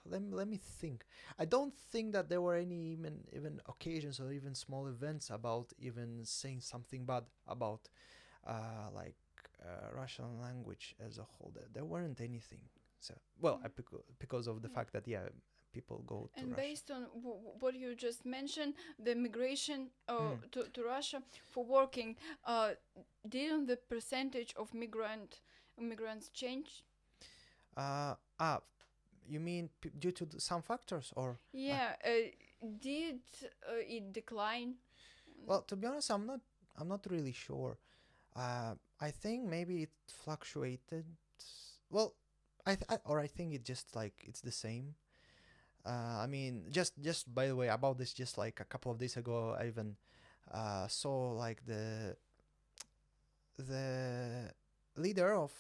let me think. I don't think that there were any even occasions or even small events about even saying something bad about like Russian language as a whole. There weren't anything. So well, Mm. because of the Yeah. fact that yeah, people go to And Russia. based on what you just mentioned, the migration Mm. to Russia for working, didn't the percentage of migrants change? Uh, ah, you mean due to some factors or? Yeah, did it decline? Well, to be honest, I'm not really sure. I think maybe it fluctuated. Well, I think it just like it's the same. I mean, just by the way, about this, just like a couple of days ago, I even saw like the leader of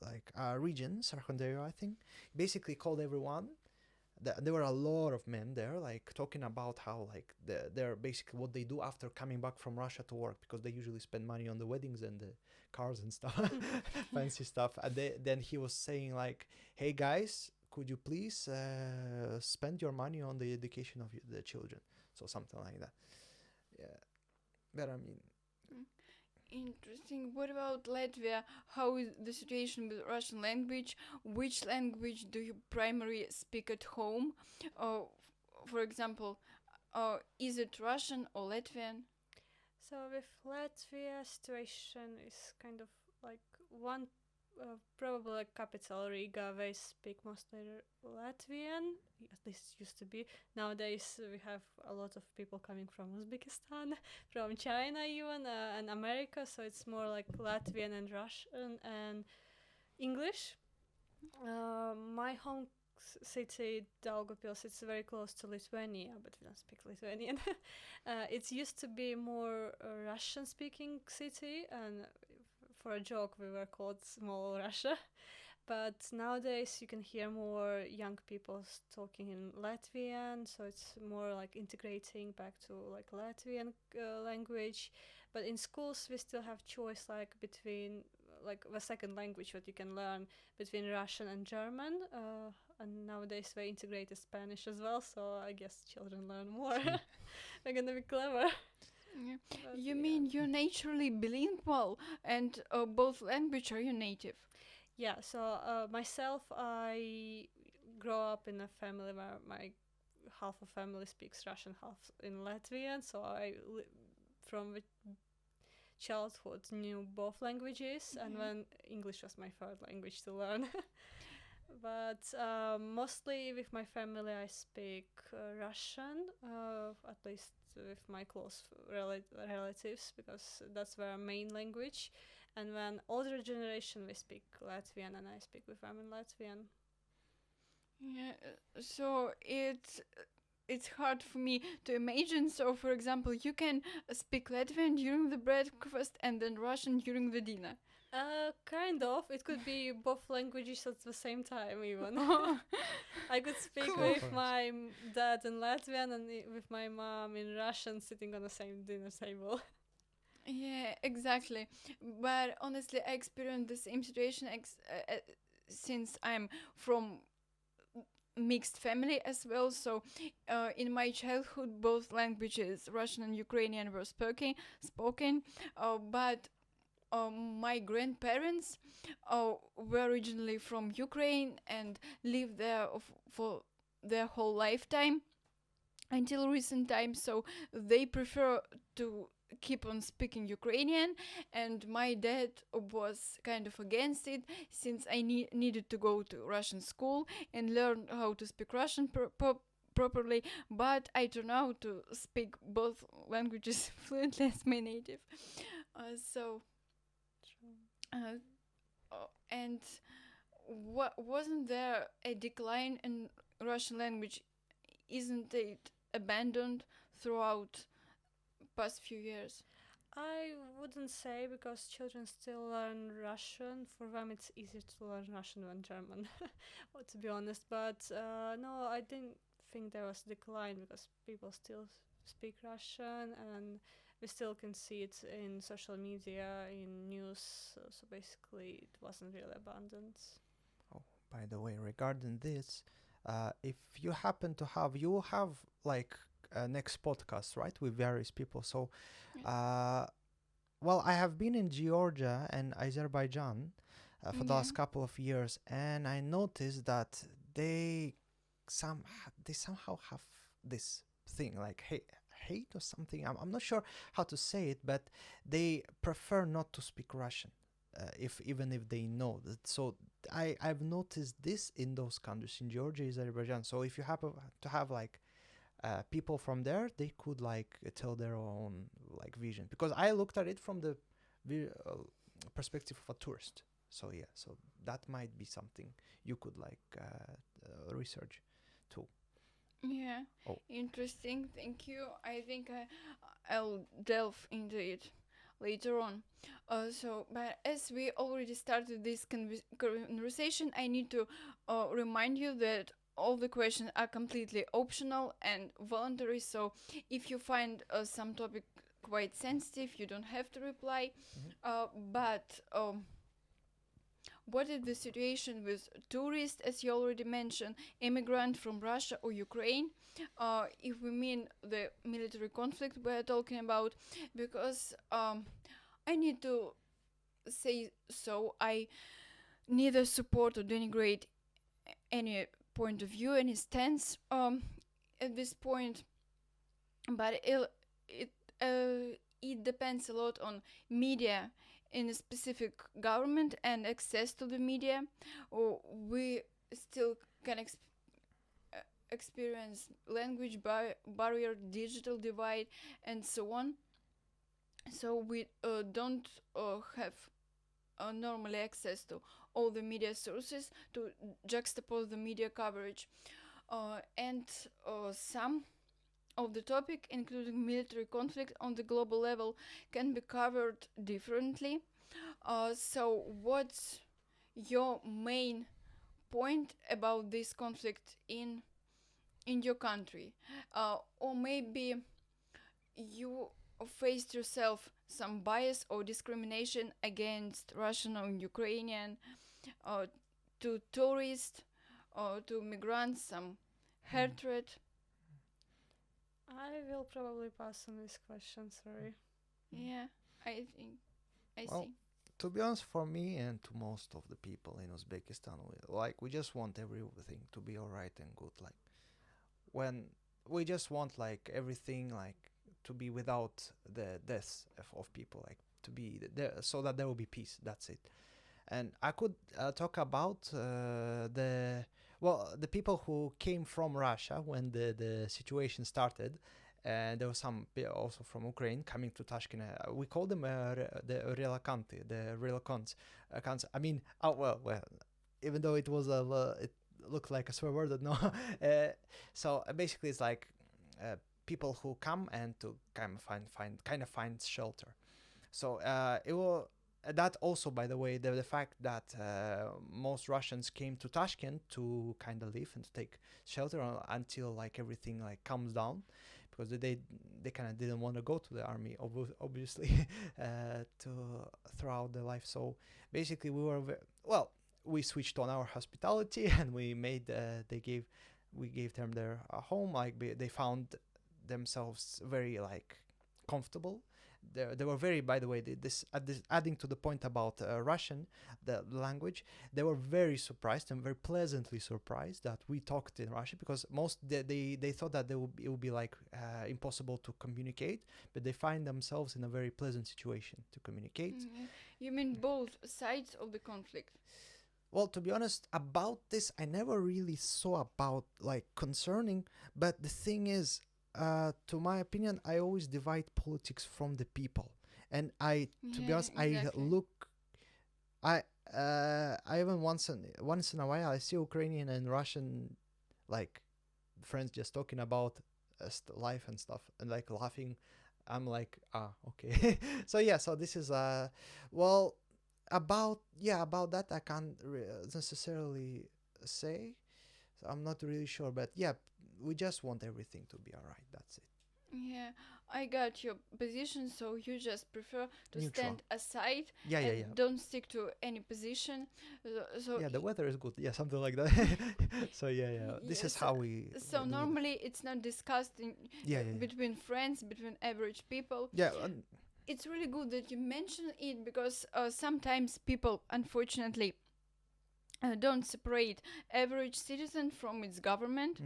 like our region, Sarkhandario, I think, basically called everyone. There were a lot of men there, like talking about how like they're basically what they do after coming back from Russia to work because they usually spend money on the weddings and the cars and stuff, fancy stuff. And then he was saying like, "Hey guys, could you please spend your money on the education of the children?" So something like that. Yeah, but I mean, Mm. Interesting. What about Latvia? How is the situation with Russian language? Which language do you primarily speak at home? For example, is it Russian or Latvian? So with Latvia, situation is kind of like one, probably like capital Riga. They speak mostly Latvian. At least it used to be. Nowadays we have a lot of people coming from Uzbekistan, from China even, and America. So it's more like Latvian and Russian and English. My home city, Daugavpils, it's very close to Lithuania, but we don't speak Lithuanian. It used to be more a Russian-speaking city, and for a joke, we were called Small Russia. But nowadays, you can hear more young people talking in Latvian, so it's more like integrating back to like Latvian language. But in schools, we still have choice like between like the second language what you can learn between Russian and German. And nowadays they integrated Spanish as well, so I guess children learn more. They're gonna be clever. Yeah. But You yeah. mean you're naturally bilingual and both language are your native? Yeah, so myself, I grow up in a family where my half of family speaks Russian, half in Latvian. So from the childhood, knew both languages, and Yeah. then English was my third language to learn. But mostly with my family, I speak Russian, at least with my close relatives, because that's their main language. And then older generation, we speak Latvian, and I speak with them in Latvian. Yeah. So it's hard for me to imagine. So, for example, you can speak Latvian during the breakfast and then Russian during the dinner. Kind of. It could be both languages at the same time, even. I could speak Cool. with my dad in Latvian and with my mom in Russian, sitting on the same dinner table. Yeah, exactly. But honestly, I experienced the same situation since I'm from mixed family as well. So, in my childhood, both languages, Russian and Ukrainian, were spoken. But my grandparents were originally from Ukraine and lived there for their whole lifetime until recent times, so they prefer to keep on speaking Ukrainian, and my dad was kind of against it since I needed to go to Russian school and learn how to speak Russian properly, but I turned out to speak both languages fluently as my native. So, uh, and wasn't there a decline in Russian language? Isn't it abandoned throughout past few years? I wouldn't say because children still learn Russian. For them, it's easier to learn Russian than German, or to be honest. But no, I didn't think there was decline because people still speak Russian, and we still can see it in social media, in news. So basically, it wasn't really abandoned. Oh, by the way, regarding this, if you happen to have, you will have like next podcast, right, with various people. So, Yeah. uh, well, I have been in Georgia and Azerbaijan for the Yeah. last couple of years, and I noticed that they some they somehow have this thing like hate or something. I'm not sure how to say it, but they prefer not to speak Russian. If even if they know that, so I've noticed this in those countries in Georgia, Azerbaijan. So if you happen to have like people from there, they could like tell their own like vision, because I looked at it from the perspective of a tourist. So yeah, so that might be something you could like research too. Yeah. Oh, Interesting. Thank you. I think I'll delve into it later on. But as we already started this conversation, I need to remind you that all the questions are completely optional and voluntary. So if you find some topic quite sensitive, you don't have to reply. mhm. But what is the situation with tourists, as you already mentioned, immigrant from Russia or Ukraine? If we mean the military conflict we're talking about, because I need to say so. I neither support or denigrate any point of view, any stance at this point, but it it depends a lot on media in a specific government and access to the media. Or we still can experience language barrier, digital divide, and so on. So we don't have normally access to all the media sources to juxtapose the media coverage. And some of the topic, including military conflict on the global level, can be covered differently. So, what's your main point about this conflict in your country? Or maybe you faced yourself some bias or discrimination against Russian or Ukrainian, uh, to tourists or to migrants, some Hmm. hatred. I will probably pass on this question. Sorry. Yeah, I think I Well, see. to be honest, for me and to most of the people in Uzbekistan, we just want everything to be alright and good. Like when we just want like everything like to be without the deaths of people, like to be there, so that there will be peace. That's it. And I could talk about the people who came from Russia when the situation started, and there was some also from Ukraine coming to Tashkent. We call them the relocanti, the relocants. I mean, oh well, even though it was it looked like a swear word, no. So basically, it's like people who come and to kind of find shelter. So it will. That also, by the way, the fact that most Russians came to Tashkent to kind of live and to take shelter until like everything like calms down, because they kind of didn't want to go to the army, obviously, to throughout their life. So basically, well. We switched on our hospitality, and we gave them their home. Like they found themselves very like comfortable. They were very, by the way, adding to the point about Russian, the language, they were very surprised and very pleasantly surprised that we talked in Russian, because they thought that it would be like impossible to communicate, but they find themselves in a very pleasant situation to communicate. You mean both sides of the conflict? Well, to be honest, about this, I never really saw about like concerning, but the thing is, to my opinion, I always divide politics from the people, and to be honest, Exactly. I even once in a while I see Ukrainian and Russian like friends just talking about life and stuff and like laughing. I'm like, okay. So yeah, so this is well, about that I can't necessarily say. So I'm not really sure, but yeah, we just want everything to be alright. That's it. Yeah, I got your position, so you just prefer to Neutral. stand aside Yeah, and yeah. don't stick to any position. So Yeah, the weather is good. Yeah, something like that. So yeah. This is yes, how we. so do normally it's not discussed Yeah. between friends, between average people. Yeah. It's really good that you mention it, because sometimes people, unfortunately, don't separate average citizen from its government.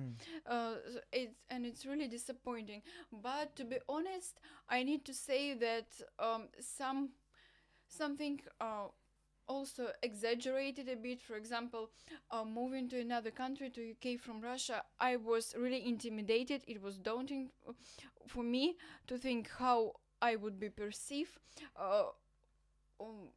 It's really disappointing. But to be honest, I need to say that something also exaggerated a bit. For example, moving to another country, to UK from Russia, I was really intimidated. It was daunting for me to think how I would be perceived. Um,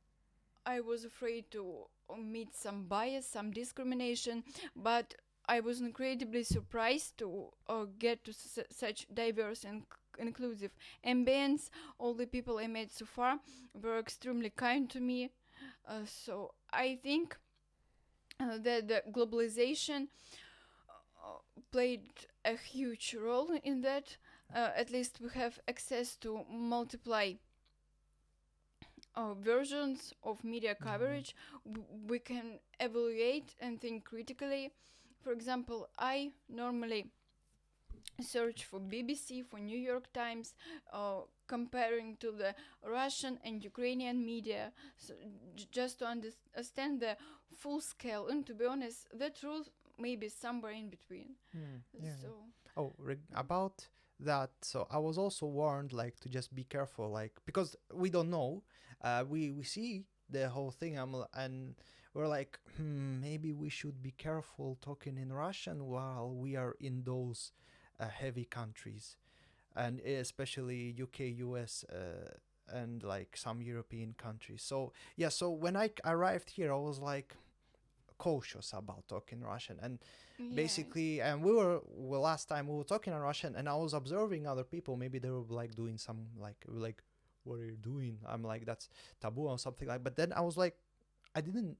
I was afraid to meet some bias, some discrimination, but I was incredibly surprised to get to such diverse and inclusive ambience. All the people I met so far were extremely kind to me. So I think that the globalization played a huge role in that. At least we have access to multiply versions of media coverage. We can evaluate and think critically. For example, I normally search for BBC, for New York Times, comparing to the Russian and Ukrainian media, so just to understand the full scale. And to be honest, the truth may be somewhere in between. Yeah. So Oh, about that. So I was also warned, like, to just be careful, like, because we don't know. We see the whole thing. And we're like, maybe we should be careful talking in Russian while we are in those heavy countries, and especially UK, US, and like some European countries. So yeah. So when I arrived here, I was like cautious about talking Russian, and yeah. basically, and we were last time we were talking in Russian, and I was observing other people. Maybe they were like doing some like, what are you doing? I'm like, that's taboo or something like. But then I was like, I didn't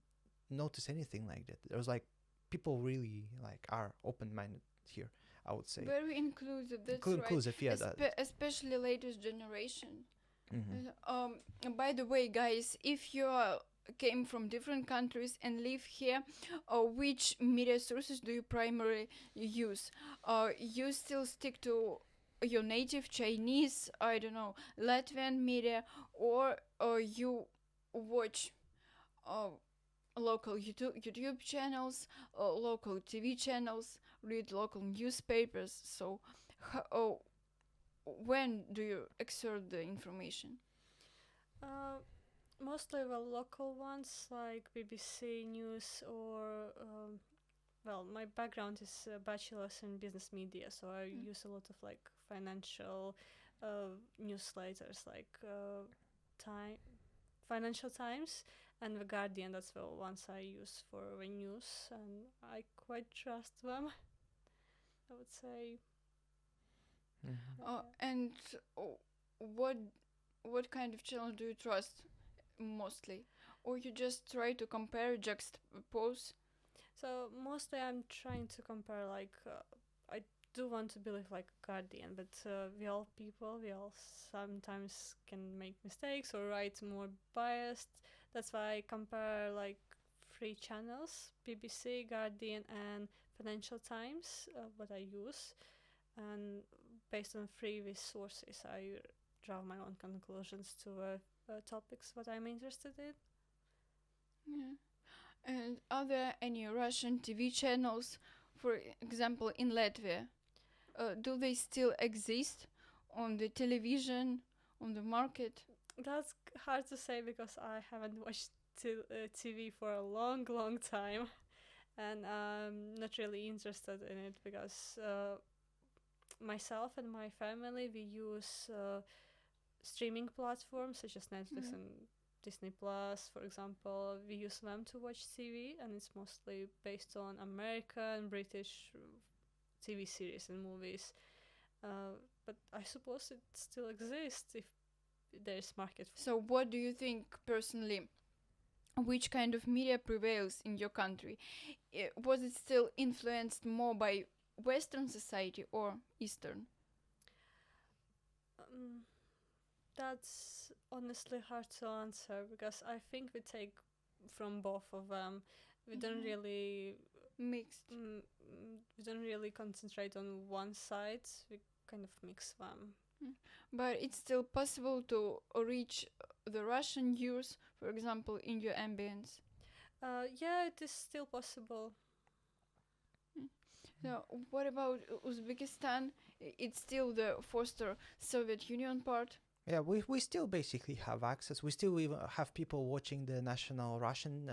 notice anything like that. There was like people really like are open minded here, I would say. Very inclusive. That's right. Inclusive, yeah. Especially latest generation. Mhm. By the way, guys, if you came from different countries and live here, which media sources do you primarily use? You still stick to your native Chinese, I don't know, Latvian media, or you watch uh, local YouTube channels, local TV channels, read local newspapers. So, when do you exert the information? Mostly the local ones like BBC News or well, my background is bachelor's in business media, so I use a lot of like financial newsletters like Time, Financial Times, and the Guardian. That's the ones I use for the news, and I quite trust them. I would say. And what what kind of channel do you trust mostly, or you just try to compare, juxtapose? So mostly I'm trying to compare like I do want to believe like a guardian, but we all people, we all sometimes can make mistakes or write more biased. That's why I compare like three channels: BBC, Guardian, and Financial Times. What I use, and based on previous sources, I draw my own conclusions to topics what I'm interested in. Yeah. And are there any Russian TV channels, for example, in Latvia? Do they still exist on the television, on the market? That's hard to say because I haven't watched TV for a long, long time, and I'm not really interested in it because myself and my family we use streaming platforms such as Netflix and Disney Plus, for example. We use them to watch TV, and it's mostly based on American, British TV series and movies. But I suppose it still exists if there's market. So, what do you think personally? Which kind of media prevails in your country? Was it still influenced more by Western society or Eastern? That's honestly hard to answer because I think we take from both of them. We don't really Mixed. we don't really concentrate on one side. We kind of mix them. But it's still possible to reach the Russian news, for example, in your ambience. Yeah, it is still possible. So, what about Uzbekistan? It's still the former Soviet Union part. Yeah, we still basically have access. We still even have people watching the national Russian,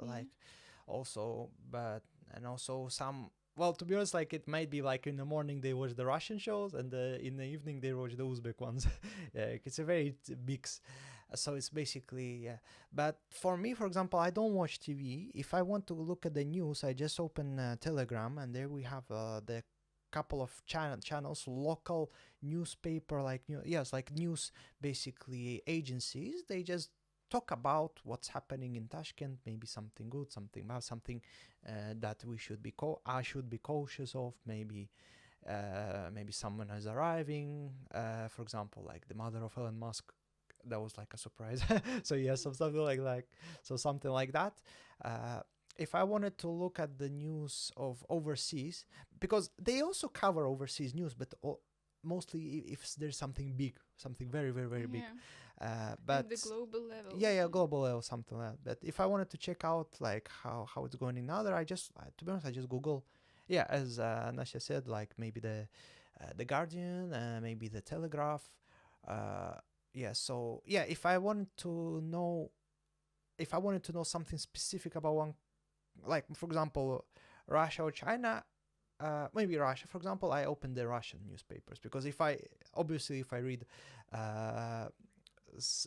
like also, but and also some. Well, to be honest, like it might be like in the morning they watch the Russian shows, and in the evening they watch the Uzbek ones. Yeah, it's a very mix. So it's basically yeah. But for me, for example, I don't watch TV. If I want to look at the news, I just open Telegram, and there we have the couple of channels, local newspaper like news basically agencies. They just talk about what's happening in Tashkent, maybe something good, something bad, something that we should be I should be cautious of. Maybe someone is arriving. For example, like the mother of Elon Musk. That was like a surprise. So yeah, something like that. If I wanted to look at the news of overseas, because they also cover overseas news, but mostly if there's something big, something very, very, very big. But at the global level. Yeah, global level, something like that. But if I wanted to check out like how it's going in other, to be honest, I just Google. Yeah, as Nasha said, like maybe the Guardian, maybe the Telegraph. Yeah, so yeah, if I wanted to know something specific about one, like for example Russia or China, maybe Russia, for example, I open the Russian newspapers, because if I read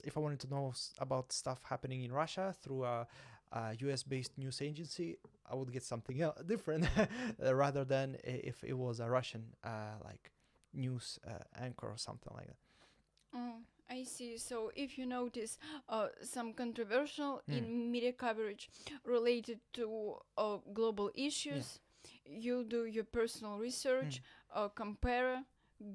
if I wanted to know about stuff happening in Russia through a US based news agency, I would get something different rather than if it was a Russian like news anchor or something like that. Oh, I see. So if you notice some controversial in media coverage related to global issues, you do your personal research, compare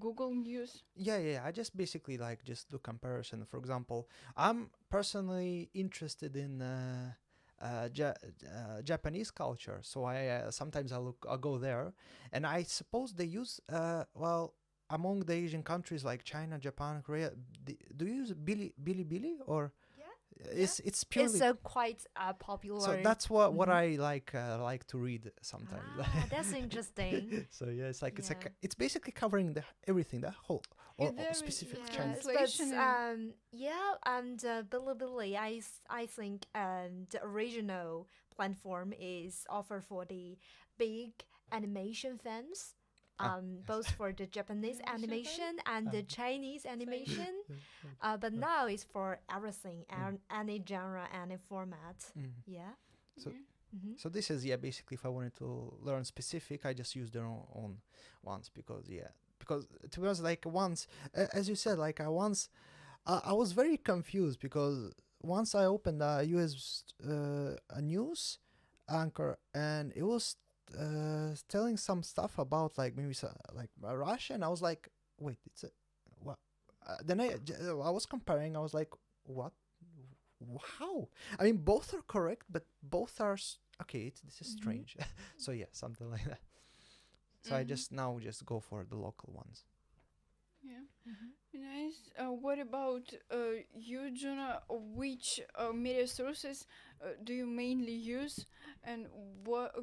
Google News. Yeah. I just basically just do comparison. For example, I'm personally interested in Japanese culture, so I sometimes I'll go there, and I suppose they use among the Asian countries like China, Japan, Korea. Do you use Bilibili or? It's purely. It's a quite popular. So that's what I like to read sometimes. That's interesting. So yeah, it's basically covering everything, the whole or specific Chinese. Translation. And Bilibili, I think the original platform is offered for the big animation fans. Both for the Japanese animation and the Chinese animation, but now it's for everything, any genre, any format. Yeah. So this is basically if I wanted to learn specific, I just use their own ones, because to be honest, like once, as you said, like I was very confused, because once I opened a US a news anchor, and it was telling some stuff about like maybe like Russia, and I was like, wait, it's a what? Then I was comparing. I was like, what? How? I mean, both are correct, but both are okay. This is strange. So yeah, something like that. So I just now just go for the local ones. Yeah. Nice. What about you, Juna? Which media sources do you mainly use, and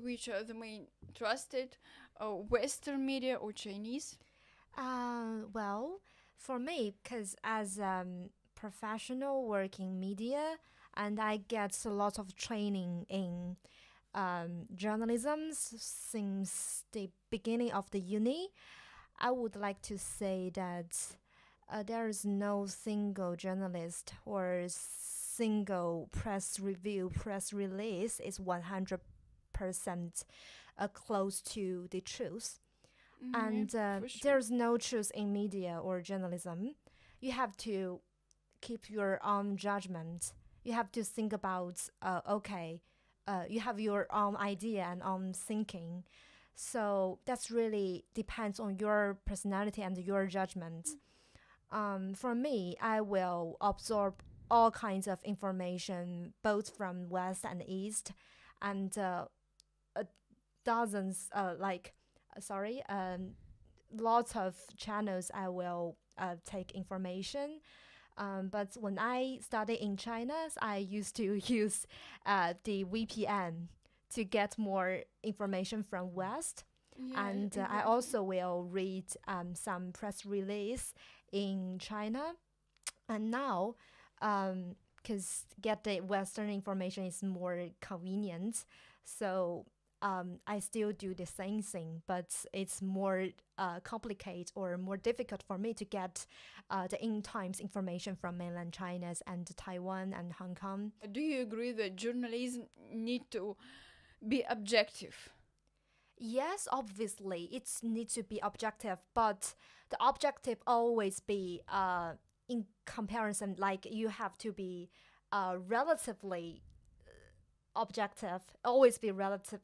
which are the main trusted, Western media or Chinese? Well, for me, because as professional working media, and I get a lot of training in journalism since the beginning of the uni, I would like to say that there is no single journalist or single press review, press release is 100% close to the truth. And For sure. there's no truth in media or journalism. You have to keep your own judgment. You have to think about, you have your own idea and own thinking. So that's really depends on your personality and your judgment. For me, I will absorb all kinds of information, both from West and East, and dozens, lots of channels I will take information. But when I studied in China, I used to use the VPN to get more information from West. Yeah, And I exactly. also will read some press release in China. And now, because get the Western information is more convenient, so I still do the same thing, but it's more complicated or more difficult for me to get the in-times information from mainland China and Taiwan and Hong Kong. Do you agree that journalism need to be objective? Yes, obviously, it needs to be objective, but the objective always be in comparison, like you have to be relatively objective, always be relative,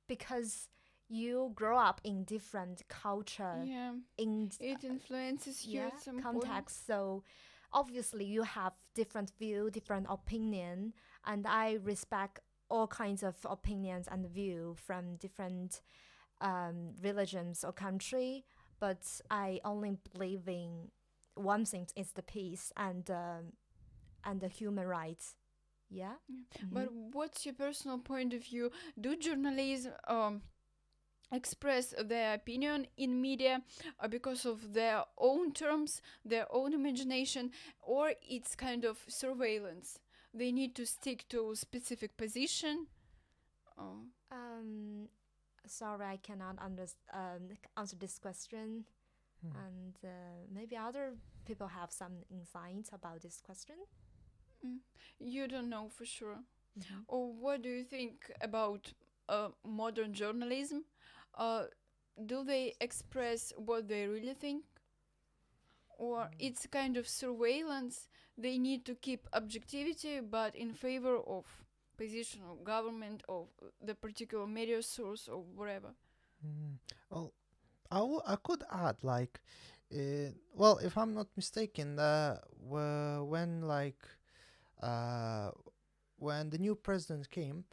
because you grow up in different culture, Yeah, in it influences you yeah at some point. context. So obviously you have different view, different opinion, and I respect all kinds of opinions and view from different religions or country. But I only believe in one thing is the peace and the human rights. Yeah. Yeah. But what's your personal point of view? Do journalists express their opinion in media because of their own terms, their own imagination, or it's kind of surveillance? They need to stick to specific position. Oh. Sorry, I cannot answer this question. And maybe other people have some insights about this question. You don't know for sure. Or what do you think about modern journalism? Do they express what they really think? Or it's kind of surveillance? They need to keep objectivity, but in favor of position of government of the particular media source or whatever. Well, I could add like, well, if I'm not mistaken, when like when the new president came,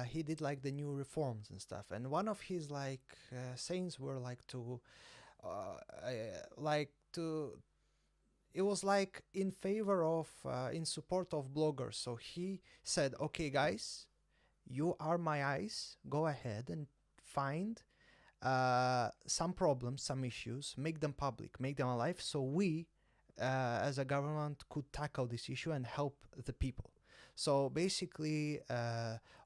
he did like the new reforms and stuff, and one of his like sayings were like to, like to. It was like in favor of, in support of bloggers. So he said, "Okay, guys, you are my eyes. Go ahead and find some problems, some issues, make them public, make them alive, so we, as a government, could tackle this issue and help the people." So basically,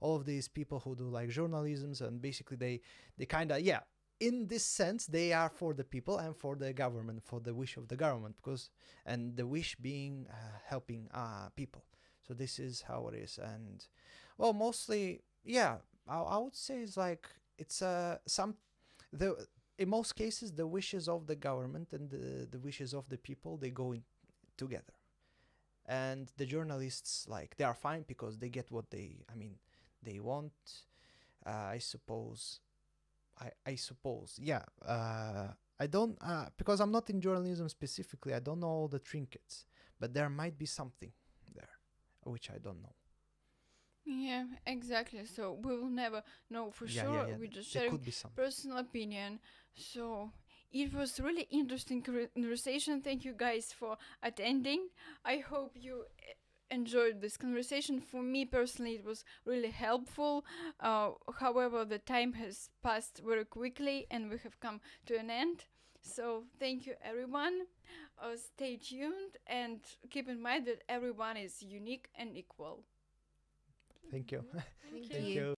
all of these people who do like journalisms, and basically they kind of, yeah, in this sense they are for the people and for the government, for the wish of the government, because, and the wish being helping people. So this is how it is. And well, mostly, yeah, I would say it's like it's some the in most cases the wishes of the government and the wishes of the people, they go in together. And the journalists, like, they are fine because they get what they, I mean, they want. I suppose. Yeah. I don't because I'm not in journalism specifically. I don't know all the trinkets, but there might be something there, which I don't know. Yeah, exactly. So we will never know for Yeah, sure. yeah. We're just There sharing could be something. personal opinion. So it was really interesting conversation. Thank you guys for attending. I hope you enjoyed this conversation. For me personally, it was really helpful. However, the time has passed very quickly and we have come to an end. So thank you everyone. Stay tuned and keep in mind that everyone is unique and equal. Thank you. Thank you. you.